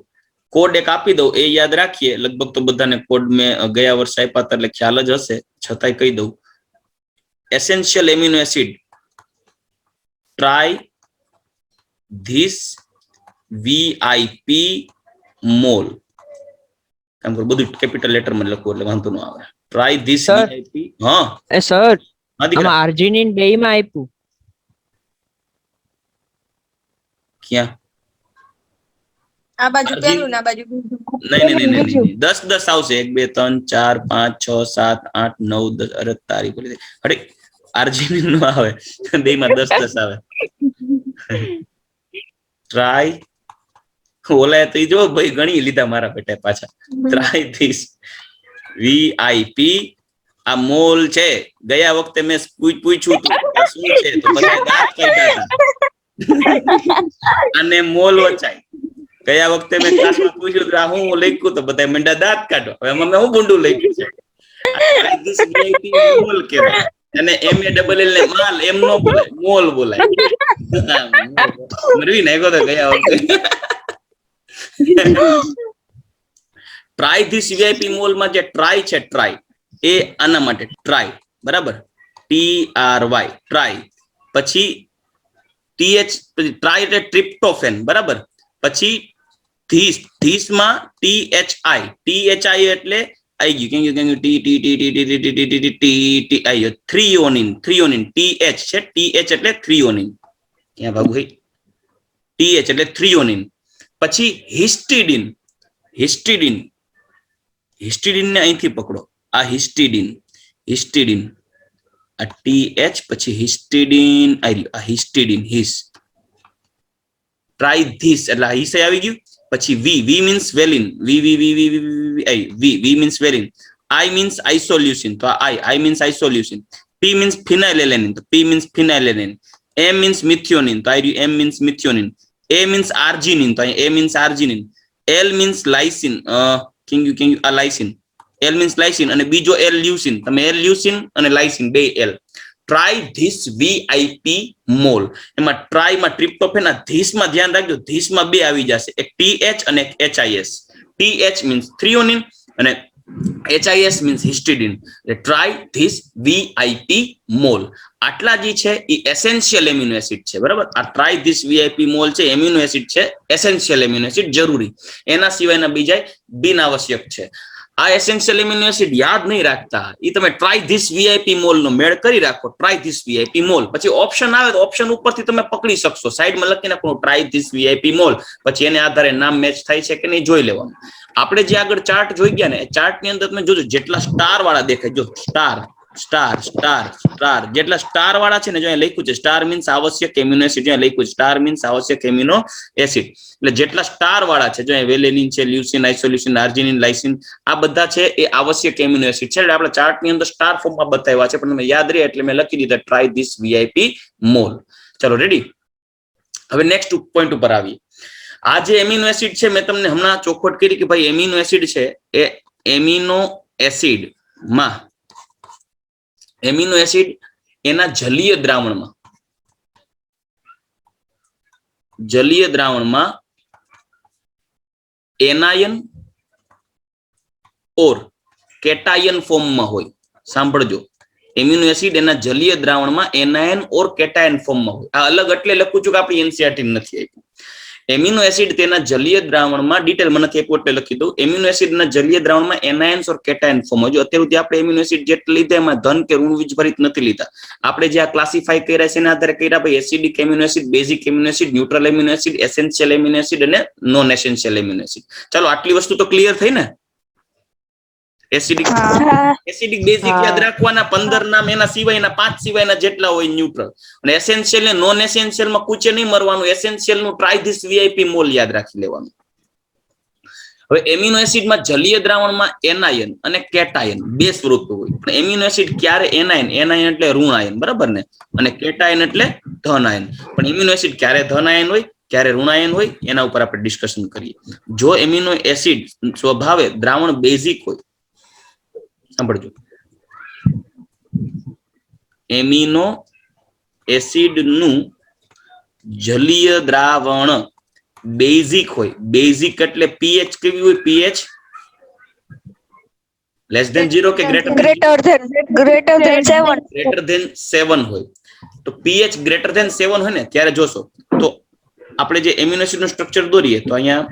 કોડ એક આપી દઉં એ યાદ રાખીએ. લગભગ તો બધાને કોડ મેં ગયા વર્ષે આપ્યા હતા એટલે ખ્યાલ જ હશે, છતાંય કહી દઉં. Essential amino acid, try this VIP mall. કામ કરો બધું કેપિટલ લેટરમાં લખવું એટલે વાંધો ન આવે. Try this VIP. હા એ સર, હા દીકરા. આમાં આર્જિનિન 2 માં આપ્યું. ક્યાં? આ બાજુ પેલું ને આ બાજુ નહીં. 10 આવશે. 1 2 3 4 5 6 7 8 9 10. અરે તારી બોલી અરે આર્જિનિન નો આવે, બે માં 10 આવે. ટ્રાય ઓલા તો જો ભાઈ ગણી લીધા મારા બેટા પાછા. ટ્રાય ધીસ VIP આ મોલ છે. ગયા વખતે મેં પૂછ્યું હતું કે શું છે તો બધા દાંત કાઢ્યા હતા. અને મોલ વચાય. ગયા વખતે મેં ક્લાસમાં પૂછ્યું હતું આ હું લખ્યું તો બધા મંડા દાંત કાઢો. હવે અમે હું ગુંડું લખ્યું છે. ધીસ VIP મોલ કહેવાય. અને MALL ને માલ એમ નો બોલાય, મોલ બોલાય. મરવી નાખ્યો તો ગયા વખતે. ટ્રાય ધીસ VIP મોલ માં જે ટ્રાય છે, ટ્રાય એ આના માટે ટ્રાય, બરાબર, TRY ટ્રાય. પછી TH ટ્રાય એટલે ટ્રિપ્ટોફેન, બરાબર. પછી ધીસ માં THI એટલે આવી ગયું કેમ ટી થ્રીઓનિન TH છે. TH એટલે થ્રીઓનિન. ક્યાં ભાગુ ભાઈ? TH એટલે થ્રીઓનિન. પછી હિસ્ટિડિન ને અહીંથી પકડો. આ હિસ્ટિડિન આ TH પછી હિસ્ટિડિન આ હિસ્ટિડિન હિસ. ટ્રાય ધીસ એટલે હિસ આવી ગયું. પછી V means valine. V means valine. I means isoleucine તો I means isoleucine. P means phenylalanine તો P means phenylalanine. M means methionine તો M means methionine. A means arginine તો A means arginine. L means lysine આ લાઇસિન. L મીન્સ લાઇસિન અને બીજો L લ્યુસિન. તમે L લ્યુસિન અને લાઇસિન બે L. Try this VIP mall. એમાં ટ્રાયમાં ટ્રિપ્ટોફેન, આ ધીસમાં ધ્યાન રાખજો, ધીસમાં બે આવી જશે, એક TH અને એક HIS. TH મીન્સ થ્રીઓનિન અને HIS means histidine. Try this VIP mall. આટલા જે છે એ એસેન્શિયલ એમિનો એસિડ છે, બરાબર. આ ટ્રાય ધીસ VIP મોલ છે એમિનો એસિડ છે, એસેન્શિયલ એમિનો એસિડ જરૂરી. એના સિવાયના બીજા બિન આવશ્યક છે. આ એસેન્શિયલ એમિનો એસિડ યાદ નહીં રાખતા, એ તમે ટ્રાય ધીસ VIP મોલ નો મેળ કરી રાખો. Try this VIP mall. પછી ઓપ્શન આવે તો ઓપ્શન ઉપરથી તમે પકડી શકશો. સાઈડમાં લખી નાખો ટ્રાય ધીસ VIP મોલ. પછી એને આધારે નામ મેચ થાય છે કે નહીં જોઈ લેવાનું. આપણે જે આગળ ચાર્ટ જોઈ ગયા ને, ચાર્ટ ની અંદર તમે જોજો જેટલા સ્ટાર વાળા દેખાય, જો સ્ટાર જેટલા સ્ટાર વાળા છે ને, જો અહીં લખ્યું છે સ્ટાર મીન્સ આવશ્યક એમિનો એસિડ. જો લખ્યું છે સ્ટાર મીન્સ આવશ્યક એમિનો એસિડ. એટલે જેટલા સ્ટાર વાળા છે, જો વેલેનિન છે, લ્યુસિન, આઇસોલ્યુસિન, આર્જિનિન, લાઇસિન, આ બધા છે એ આવશ્યક એમિનો એસિડ છે. એટલે આપણે ચાર્ટ ની અંદર સ્ટાર ફોર્મમાં બતાવ્યા છે, પણ તમે યાદ રહે એટલે મેં લખી દીધા ટ્રાય ધીસ VIP મોલ. ચલો રેડી. હવે નેક્સ્ટ પોઈન્ટ ઉપર આવીએ. આ જે એમિનો એસિડ છે મેં તમને હમણાં ચોખવટ કરી કે ભાઈ એમિનો એસિડ છે એ એમિનો એસિડ એના જલીય દ્રાવણમાં એનાયન ઓર કેટાયન ફોર્મમાં હોય. સાંભળજો, એમિનો એસિડ એના જલીય દ્રાવણમાં એનાયન ઓર કેટાયન ફોર્મમાં હોય. આ અલગ એટલે લખું છું કે આપણી NCERT નથી આપ્યું. એમિનો એસિડ તેના જલીય દ્રાવણમાં ડિટેલમાં નથી આપ્યું એટલે લખી દઉં. એમિનો એસિડના જલીય દ્રાવણમાં એનાયન્સ ઓર કેટાયન ફોર્મ હોય. અત્યાર સુધી આપણે એમિનો એસિડ જેટલા લીધા એમાં ધન કે ઋણ વીજભરિત નથી લીધા. આપણે જે આ ક્લાસિફાઈ કર્યા છે એના આધારે કર્યા ભાઈ acidic amino acid, basic amino acid, neutral amino acid, essential amino acid અને નોન એસેન્શિયલ એમિનો એસિડ. ચાલો આટલી વસ્તુ તો ક્લિયર થઈ ને. એસિડિક બેઝિક યાદ રાખવાના 15 નામ, એના સિવાયના 5 સિવાયના જેટલા હોય ન્યુટ્રલ. અને એસેન્શિયલ ને નોન એસેન્શિયલ માં કૂચે નહીં મરવાનું. એસેન્શિયલ નું ટ્રાય ધીસ VIP મોલ યાદ રાખી લેવાનું. હવે એમિનો એસિડમાં જલીય દ્રાવણમાં એનાયન અને કેટાયન બે સ્વરૂપો હોય. પણ એમિનો એસિડ ક્યારે એનાયન એટલે ઋણ આયન, બરાબર ને, અને કેટાયન એટલે ધન આયન. પણ એમિનો એસિડ ક્યારે ધન આયન હોય ક્યારે ઋણ આયન હોય એના ઉપર આપણે ડિસ્કશન કરીએ. જો એમિનો એસિડ સ્વભાવે દ્રાવણ બેઝિક હોય, સાંભળજો, એમિનો એસિડ નું જલીય દ્રાવણ બેઝિક હોય. બેઝિક એટલે pH કેવી હોય? pH લેસ ધેન 0 કે ગ્રેટર ધેન 7 હોય. તો pH ગ્રેટર ધેન 7 હોય ને ત્યારે જોશો તો આપણે જે એમિનો એસિડ નું સ્ટ્રક્ચર દોરીએ તો અહીંયા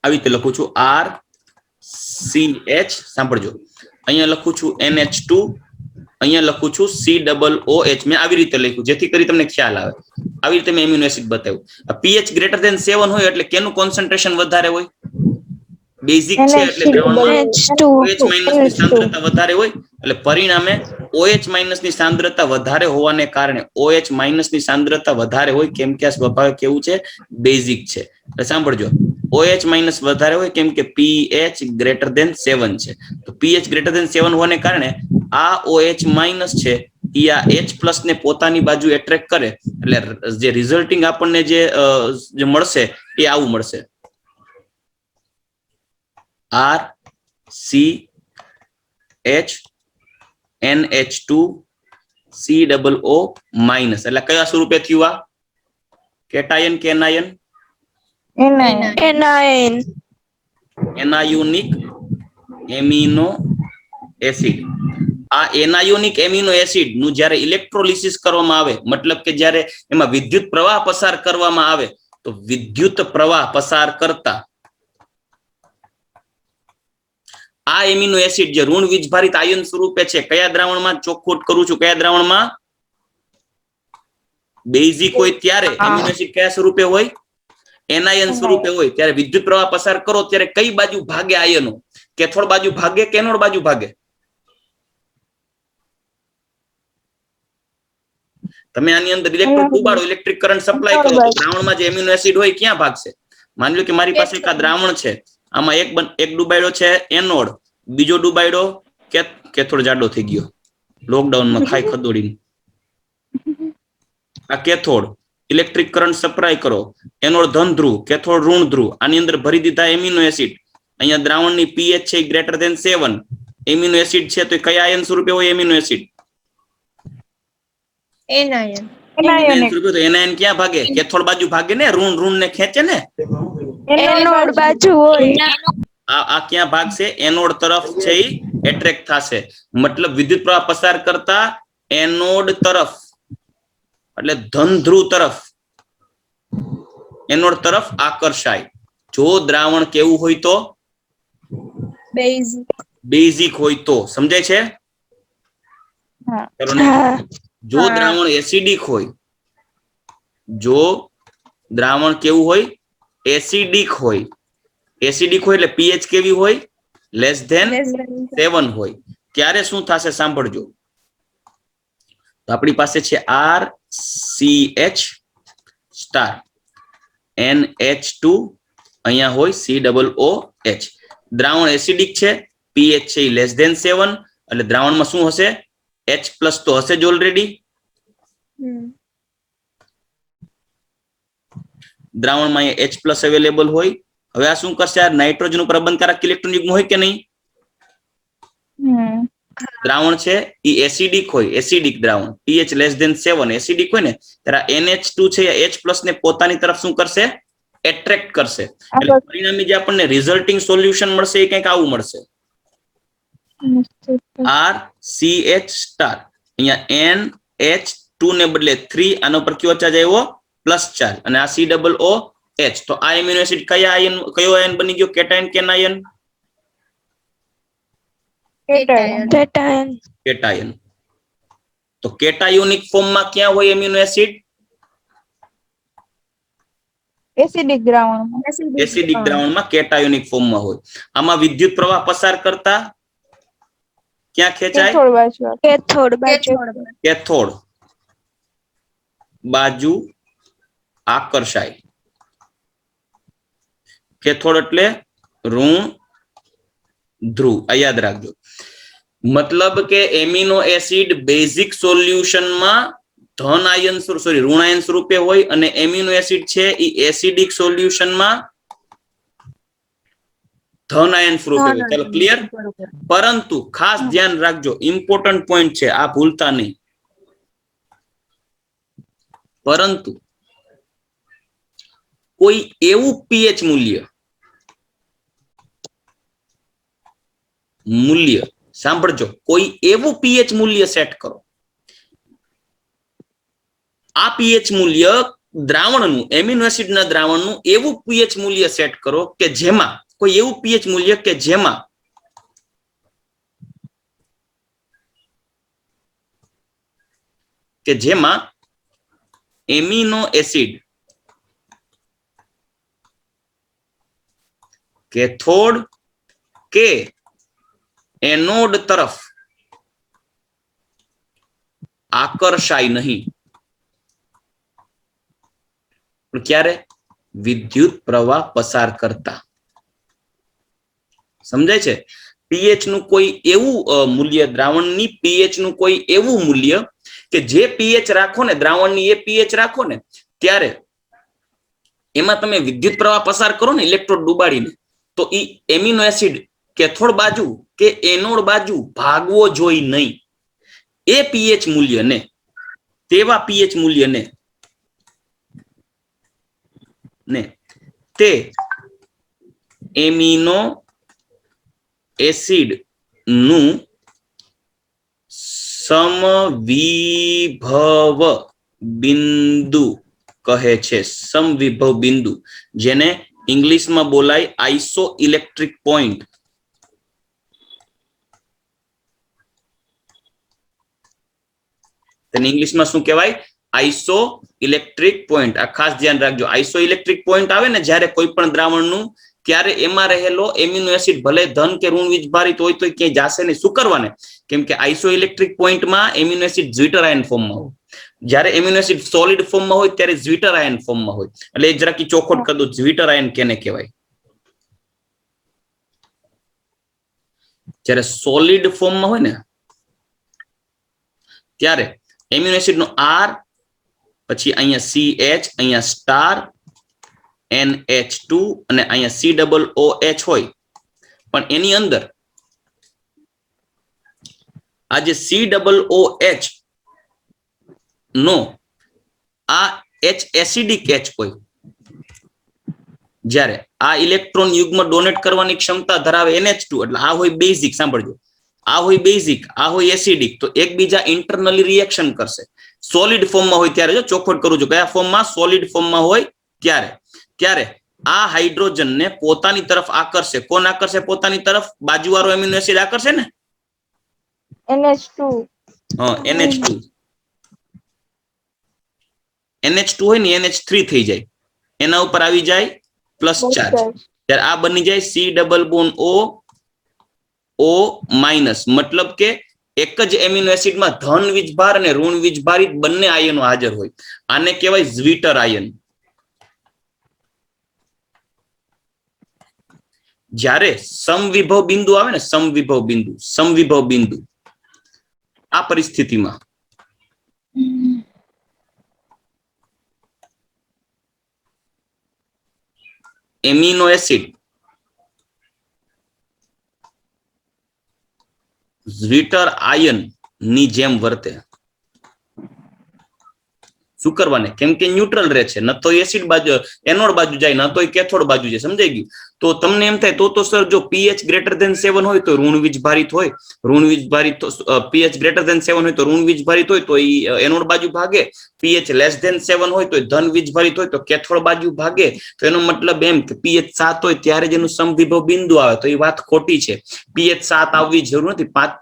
આવી રીતે લખું છું RCH. સાંભળજો, અહીંયા લખું છું NH2, અહીંયા લખું છું COOH. મેં આવી રીતે લખ્યું જેથી કરી તમને ખ્યાલ આવે. આવી રીતે મેં એમિનો એસિડ બતાવ્યું. pH ગ્રેટર ધેન 7 હોય એટલે કેનું કોન્સન્ટ્રેશન વધારે હોય? બેઝિક છે એટલે દ્રાવણમાં OH- ની સાંદ્રતા વધારે હોય. એટલે પરિણામે OH માઇનસ ની સાંદ્રતા વધારે હોવાને કારણે OH માઇનસ ની સાંદ્રતા વધારે હોય કેમ કે આ સ્વાભાવિક કેવું છે, બેઝિક છે. એટલે સાંભળજો, OH માઇનસ વધારે હોય કેમ કે pH ગ્રેટર ધેન 7 છે. તો pH ગ્રેટર ધેન 7 હોવાને કારણે આ OH માઇનસ છે એ આ H પ્લસ ને પોતાની બાજુ એટ્રેક્ટ કરે, એટલે જે રિઝલ્ટિંગ આપણને જે મળશે એ આવું મળશે, RCH NH2 COO માઇનસ. એટલે કયા સ્વરૂપે થયું આ? કેટાયન કે એનાયન? એનાયોનિક amino acid. આ એનાયોનિક એમિનો એસિડ નું જ્યારે ઇલેક્ટ્રોલિસિસ કરવામાં આવે, મતલબ કે જ્યારે એમાં વિદ્યુત પ્રવાહ પસાર કરવામાં આવે, તો વિદ્યુત પ્રવાહ પસાર કરતા આ એમિનો એસિડ જે ઋણ વીજભારિત આયન સ્વરૂપે છે, કયા દ્રાવણમાં, ચોખ્ખું કરું છું, કયા દ્રાવણમાં? બેઝિક હોય ત્યારે એમિનો એસિડ કયા સ્વરૂપે હોય? એનાયન સ્વરૂપે હોય. ત્યારે વિદ્યુત પ્રવાહ પસાર કરો ત્યારે કઈ બાજુ ભાગે આયનો? કેથોડ બાજુ ભાગે કે એનોડ બાજુ ભાગે? તમે આની અંદર ઇલેક્ટ્રોડ ડુબાડો, ઇલેક્ટ્રિક કરંટ સપ્લાય કરો, તો દ્રાવણમાં જે એમિનો એસિડ હોય ક્યાં ભાગશે? માની લો કે મારી પાસે એક દ્રાવણ છે, આમાં એક ડુબાડ્યો છે એનોડ, બીજો ડુબાડ્યો કેથોડ જાડો થઈ ગયો લોકડાઉનમાં ખાઈ ખદોડીને. આ કેથોડ, ઇલેક્ટ્રિક કરંટ સપ્લાય કરો, એનોડ ધન ધ્રુવ, કેથોડ ઋણ ધ્રુવ, આની અંદર ભરી દીધા એમિનો એસિડ. અહીંયા દ્રાવણની pH છે ગ્રેટર ધેન 7, એમિનો એસિડ છે તો કયા આયન સ્વરૂપે હોય એમિનો એસિડ? એનાયન. એનાયન ક્યાં ભાગે? કેથોડ બાજુ ભાગે ને, ઋણ ને ખેંચે ને. એનોડ બાજુ હોય. આ ક્યાં ભાગશે? એનોડ તરફ છે એ એટ્રેક્ટ થશે, મતલબ વિદ્યુત પ્રવાહ પસાર કરતા એનોડ તરફ, એટલે ધન ધ્રુવ તરફ, એનોડ તરફ આકર્ષાય. જો દ્રાવણ કેવું હોય તો? બેઝિક હોય તો. સમજાય છે? જો દ્રાવણ એસિડિક હોય, જો દ્રાવણ કેવું હોય? એસિડિક હોય. એસિડિક હોય એટલે pH કેવી હોય? લેસ ધેન 7 હોય. ત્યારે શું થશે સાંભળજો. તો આપણી પાસે છે RCH સ્ટાર, NH2, અહીંયા હોય COOH. દ્રાવણ એસિડિક છે, pH છે લેસ ધેન 7, એટલે દ્રાવણમાં શું હશે? H પ્લસ તો હશે જ ઓલરેડી. દ્રાવણમાં અહીંયા H પ્લસ અવેલેબલ હોય. હવે આ શું કરશે? આ નાઇટ્રોજન ઉપર બંધકારક ઇલેક્ટ્રોન યુગ્મ હોય કે નહીં? દ્રાવણ છે એ એસિડિક હોય, એસિડિક દ્રાવણ, pH લેસ ધેન 7 એસિડિક હોય ને, ત્યારે NH2 છે H પ્લસ ને પોતાની તરફ શું કરશે? એટ્રેક્ટ કરશે. એટલે પરિણામે જે આપણને રિઝલ્ટિંગ સોલ્યુશન મળશે એ કંઈક આવું મળશે, RCH સ્ટાર. અહીંયા NH2 ને બદલે 3, આના ઉપર કયો ચાર્જ આવ્યો? પ્લસ ચાર્જ, અને આ COOH. તો આ એમિનો એસિડ કયો આયન બની ગયો? કેટાયન કે એનાયન? કેટાયન. તો કેટાયોનિક ફોર્મમાં ક્યાં હોય એમિનો એસિડ? એસિડિક દ્રાવણમાં. એસિડિક દ્રાવણમાં કેટાયોનિક ફોર્મમાં હોય. આમાં વિદ્યુત પ્રવાહ પસાર કરતા ક્યાં ખેંચાય? કેથોડ બાજુ આકર્ષાય. કેથોડ એટલે ઋણ ધ્રુવ. આ યાદ રાખજો. મતલબ કે એમિનો એસિડ બેઝિક સોલ્યુશનમાં ધન આયન ઋણ આયન સ્વરૂપે હોય, અને એમિનો એસિડ છે એ એસિડિક સોલ્યુશનમાં ધન આયન સ્વરૂપે હોય. ચાલો ક્લિયર? પરંતુ ખાસ ધ્યાન રાખજો, ઇમ્પોર્ટન્ટ પોઈન્ટ છે, આ ભૂલતા નહીં. પરંતુ કોઈ એવું pH મૂલ્ય સાંભળજો, કોઈ એવું pH મૂલ્ય સેટ કરો, આ pH મૂલ્ય દ્રાવણનું, એમિનો એસિડના દ્રાવણનું એવું pH મૂલ્ય સેટ કરો કે જેમાં, કોઈ એવું pH મૂલ્ય કે જેમાં એમિનો એસિડ કેથોડ કે એનોડ તરફ આકર્ષાય નહીં. પણ ક્યારે? વિદ્યુત પ્રવાહ પસાર કરતા. સમજાય છે? પીએચ નું કોઈ એવું મૂલ્ય, દ્રાવણની પીએચ નું કોઈ એવું મૂલ્ય કે જે પીએચ રાખો ને, દ્રાવણની એ પીએચ રાખો ને, ત્યારે એમાં તમે વિદ્યુત પ્રવાહ પસાર કરો ને ઇલેક્ટ્રોડ ડુબાડીને, તો ઈ એમિનો એસિડ કેથોડ બાજુ કે એનોડ બાજુ ભાગવો જોઈએ નહીં. એ પીએચ મૂલ્યને, તેવા પીએચ મૂલ્યને તે એમિનો એસિડ નું સમવિભવ બિંદુ કહે છે. સમવિભવ બિંદુ, જેને ઇંગ્લિશમાં બોલાય આઇસો ઇલેક્ટ્રિક પોઈન્ટ. તેને ઇંગ્લિશમાં શું કહેવાય? Iso electric point. આ ખાસ ધ્યાન રાખજો. આઇસો ઇલેક્ટ્રિક પોઈન્ટ આવે ને જ્યારે કોઈ પણ દ્રાવણનું, ત્યારે એમાં રહેલો એમિનો એસિડ ભલે ધન કે ઋણ વીજભારિત હોય તો ક્યાંય જાશે નહીં. શું કરવાને? કેમ કે iso electric પોઈન્ટમાં amino acid જ્વિટર ion ફોર્મમાં હોય. જ્યારે એમિનો એસિડ સોલિડ ફોર્મમાં હોય ત્યારે જ્વિટર આયન ફોર્મમાં હોય. એટલે એ જરાક ચોખવટ કરી દો, જ્વિટર આયન કેને કહેવાય? જ્યારે સોલિડ ફોર્મમાં હોય ને ત્યારે એમિનો એસિડ નો આર, પછી અહીંયા CH, અહીંયા સ્ટાર, NH2 અને અહીંયા COOH હોય. પણ એની અંદર આ જે COOH નો આ H એસિડિક H હોય. જ્યારે આ ઇલેક્ટ્રોન યુગ્મ ડોનેટ કરવાની ક્ષમતા ધરાવે NH2, એટલે આ હોય બેઝિક. સાંભળજો, આ હોય બેઝિક, આ હોય એસિડિક, તો એકબીજા ઇન્ટરનલી રિએક્શન કરશે. સોલિડ ફોર્મમાં હોય ત્યારે, જો ચોખવટ કરું છું, કયા ફોર્મમાં? સોલિડ ફોર્મમાં હોય ત્યારે આ હાઇડ્રોજનને પોતાની તરફ આકર્ષે. કોણ આકર્ષે પોતાની તરફ? બાજુવાળો એમિનો એસિડ આકર્ષે ને, NH2. હા, NH2 હોય ને NH3 થઈ જાય, એના ઉપર આવી જાય પ્લસ ચાર્જ. ત્યારે આ બની જાય C double bond O minus. મતલબ કે એક જ એમિનો એસિડમાં ધન વીજભાર અને ઋણ વીજભારિત બંને આયનો હાજર હોય. આને કહેવાય જ્વિટર આયન. જ્યારે સમવિભવ બિંદુ આવે ને, સમવિભવ બિંદુ, આ પરિસ્થિતિમાં એમિનો એસિડ જ્વિટર આયન ની જેમ વર્તે. શું કરવાને? કેમ કે ન્યુટ્રલ રહે છે, ન તો એસિડ બાજુ એનોડ બાજુ જાય, ન તો કેથોડ બાજુ જાય. સમજાઈ ગયું? તો તમને એમ થાય તો સર જો pH ગ્રેટર ધેન 7 હોય તો ઋણ વીજભારિત હોય, pH ગ્રેટર ધેન 7 હોય તો ઋણ વીજભારિત હોય તો એનોડ બાજુ ભાગે, pH લેસ ધેન 7 હોય તો ધન વીજભારિત હોય તો કેથોડ બાજુ ભાગે. તો એનો મતલબ એમ કે pH 7 હોય ત્યારે જ એનું સમવિભવ બિંદુ આવે. તો એ વાત ખોટી છે. pH 7 આવવી જરૂર નથી. 5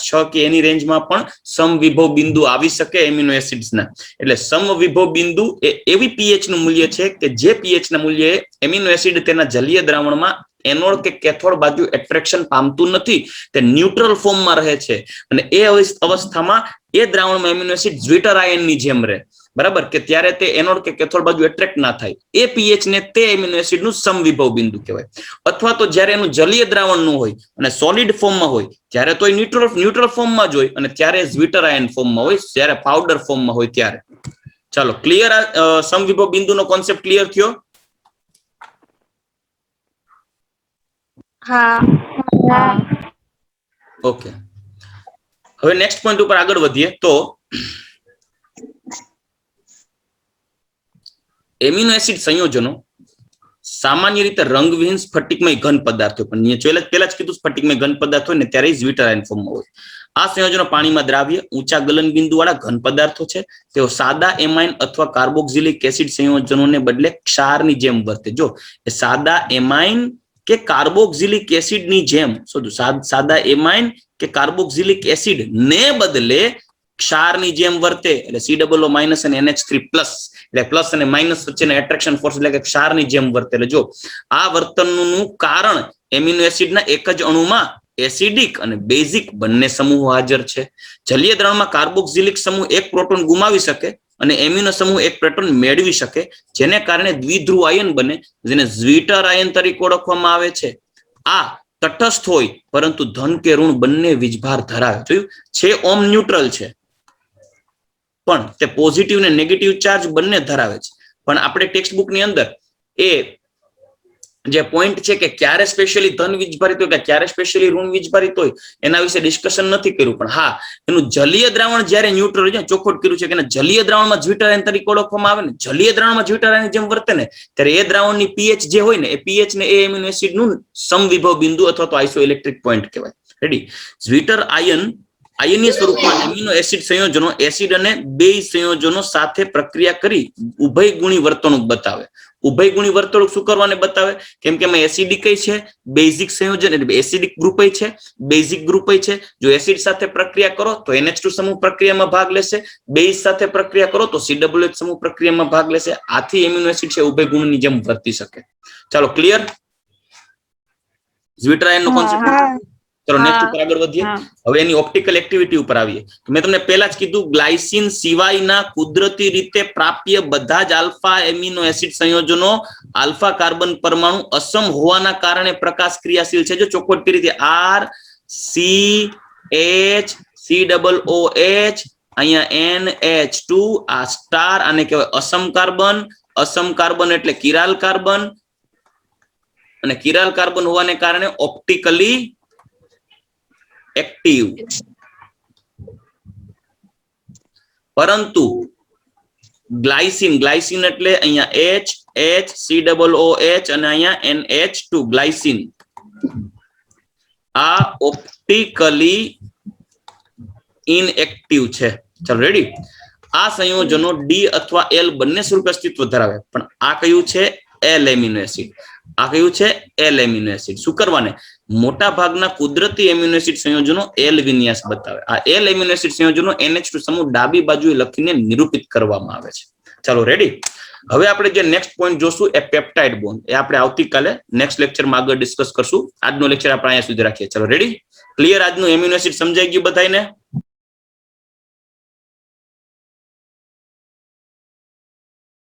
6 કે એની રેન્જમાં પણ સમવિભવ બિંદુ આવી શકે એમિનો એસિડ્સ ના. એટલે સમવિભવ બિંદુ એ એવી pH નું મૂલ્ય છે કે જે pH ના મૂલ્યે એમિનો એસિડ તેના જલીય દ્રાવણમાં એનોડ કે કેથોડ બાજુ એટ્રેક્શન પામતું નથી, તે ન્યુટ્રલ ફોર્મમાં રહે છે. અને એ અવસ્થામાં એ દ્રાવણમાં એમિનો એસિડ જ્વિટર આયનની જેમ રહે. બરાબર? કે ત્યારે તે એનોડ કે કેથોડ બાજુ એટ્રેક્ટ ના થાય. એ પીએચ ને તે એમિનો એસિડ નું સમવિભવ બિંદુ કહેવાય. અથવા તો જ્યારે એનું જલીય દ્રાવણ નું હોય અને સોલિડ ફોર્મમાં હોય ત્યારે તો ન્યુટ્રલ ફોર્મમાં જ હોય, અને ત્યારે જ્વિટર આયન ફોર્મમાં હોય, જ્યારે પાવડર ફોર્મમાં હોય ત્યારે. ચાલો, ક્લિયર? સમવિભવ બિંદુનો કોન્સેપ્ટ ક્લિયર થયો? હા. ઓકે, હવે નેક્સ્ટ પોઈન્ટ ઉપર આગળ વધીએ તો એમિનો એસિડ સંયોજનો સામાન્ય રીતે રંગવિહીન સ્ફટિકમય ઘન પદાર્થ હોય. પણ પહેલા જ કીધું સ્ફટિકમય ઘન પદાર્થ હોય ને ત્યારે જ્વિટર આયન ફોર્મમાં હોય. આ સંયોજનો પાણીમાં દ્રાવ્ય ઊંચા ગલન બિંદુ વાળા ઘન પદાર્થો છે. તેઓ સાદા એમાઇન અથવા કાર્બોક્સિલિક એસિડ સંયોજનોને બદલે ક્ષારની જેમ વર્તે. જો એ સાદા એમાઇન કે કાર્બોક્સિલિક એસિડ ની જેમ, સાદા એમાઇન કે કાર્બોક્સિલિક એસિડ ને બદલે ક્ષારની જેમ વર્તે. એટલે COO- અને NH3+, એટલે પ્લસ અને માઇનસ વચ્ચેના એટ્રેક્શન ફોર્સ, એટલે કે ક્ષારની જેમ વર્તે. એટલે જો આ વર્તનનું કારણ એમિનો એસિડના એક જ અણુમાં એસિડિક અને બેઝિક બંને સમૂહો હાજર છે. જલીય દ્રાવણમાં કાર્બોક્સિલિક સમૂહ એક પ્રોટોન ગુમાવી શકે અને એમિનો સમૂહ એક પ્રોટોન મેળવી શકે, જેને કારણે દ્વિધ્રુવ આયન બને, જેને ઝ્વિટર આયન તરીકે ઓળખવામાં આવે છે. આ તટસ્થ હોય પરંતુ ધન કે ઋણ બંને વીજભાર ધરાવે. જોયું છે, ઓમ ન્યુટ્રલ છે પણ તે પોઝિટિવ ને નેગેટિવ ચાર્જ બંને ધરાવે છે. પણ આપણે ટેક્સ્ટ બુક ની અંદર એ જે પોઈન્ટ છે કે ક્યારે સ્પેશિયલી ધન વીજભારિત હોય કે ક્યારે સ્પેશિયલી ઋણ વીજભારિત હોય એના વિશે ડિસ્કશન નથી કર્યું. પણ હા, એનું જલીય દ્રાવણ જ્યારે ન્યુટ્રલ છે, ચોખ્ખું કર્યું છે કે જલીય દ્રાવણમાં ઝ્વિટર આયન તરીકે ઓળખવામાં આવે ને, જલીય દ્રાવણમાં ઝ્વિટર આયન જેમ વર્તે ને ત્યારે એ દ્રાવણની પીએચ જે હોય ને એ પીએચ ને એ એમિનો એસિડ નું સમવિભવ બિંદુ અથવા તો આઇસોઇલેક્ટ્રિક પોઈન્ટ કહેવાય. રેડી. ઝ્વિટર આયન આયનીય સ્વરૂપમાં એમિનો એસિડ સંયોજનો એસિડ અને બેઝ સંયોજનો સાથે પ્રક્રિયા કરી ઉભયગુણી વર્તણૂક બતાવે. ઉભયગુણી વર્તણૂક શું કરવાને બતાવે? કેમ કે એમાં એસિડિક છે, બેઝિક સંયોજન એટલે એસિડિક ગ્રુપ છે, બેઝિક ગ્રુપ છે. જો એસિડ સાથે પ્રક્રિયા કરો તો NH2 સમૂહ પ્રક્રિયામાં ભાગ લેશે, બેઝ સાથે પ્રક્રિયા કરો તો COH સમૂહ પ્રક્રિયામાં ભાગ લેશે. આથી એમિનો એસિડ છે ઉભયગુણની જેમ વર્તી શકે. ચાલો, ક્લિયર? Zwitter આયનનો concept. ચલો નેક્સ્ટ ઉપર આગળ વધીએ. હવે એની ઓપ્ટિકલ એક્ટિવિટી ઉપર આવીએ. મેં તમને પહેલા જ કીધું, ગ્લાયસિન સિવાયના કુદરતી રીતે પ્રાપ્ય બધા જ આલ્ફા એમિનો એસિડ સંયોજનો આલ્ફા કાર્બન પરમાણુ અસમ હોવાના કારણે પ્રકાશ ક્રિયાશીલ છે. જો ચોખ્ખોટ કરી હતી RCH અહીંયા NH2 આ સ્ટાર આને કહેવાય અસમ કાર્બન. અસમ કાર્બન એટલે કિરાલ કાર્બન અને કિરાલ કાર્બન હોવાને કારણે ઓપ્ટિકલી એક્ટિવ. પરંતુ ગ્લાયસિન એટલે અહીંયા HCOOH અને અહીંયા NH2 ગ્લાયસિન આ ઓપ્ટિકલી ઇનએક્ટિવ છે. ચાલો રેડી. આ સંયોજનો ડી અથવા એલ બંને સ્વરૂપે અસ્તિત્વ ધરાવે, પણ આ કયું છે? L amino acid. આ કયું છે? L amino acid. શું કરવાને? મોટા ભાગના કુદરતી એમિનો એસિડ સંયોજનો એલ વિન્યાસ બતાવે. આ એલ એમિનો એસિડ સંયોજનો NH2 સમૂહ ડાબી બાજુએ લખીને નિરૂપિત કરવામાં આવે છે. ચાલો રેડી. હવે આપણે જે નેક્સ્ટ પોઈન્ટ જોશું એ પેપ્ટાઇડ બોન્ડ. એ આપણે આવતીકાલે નેક્સ્ટ લેક્ચરમાં આગળ ડિસ્કસ કરશું. આજનો લેક્ચર આપણે અહીંયા સુધી રાખીએ. ચાલો રેડી. ક્લિયર? આજનું એમિનો એસિડ સમજાઈ ગયું બધાને?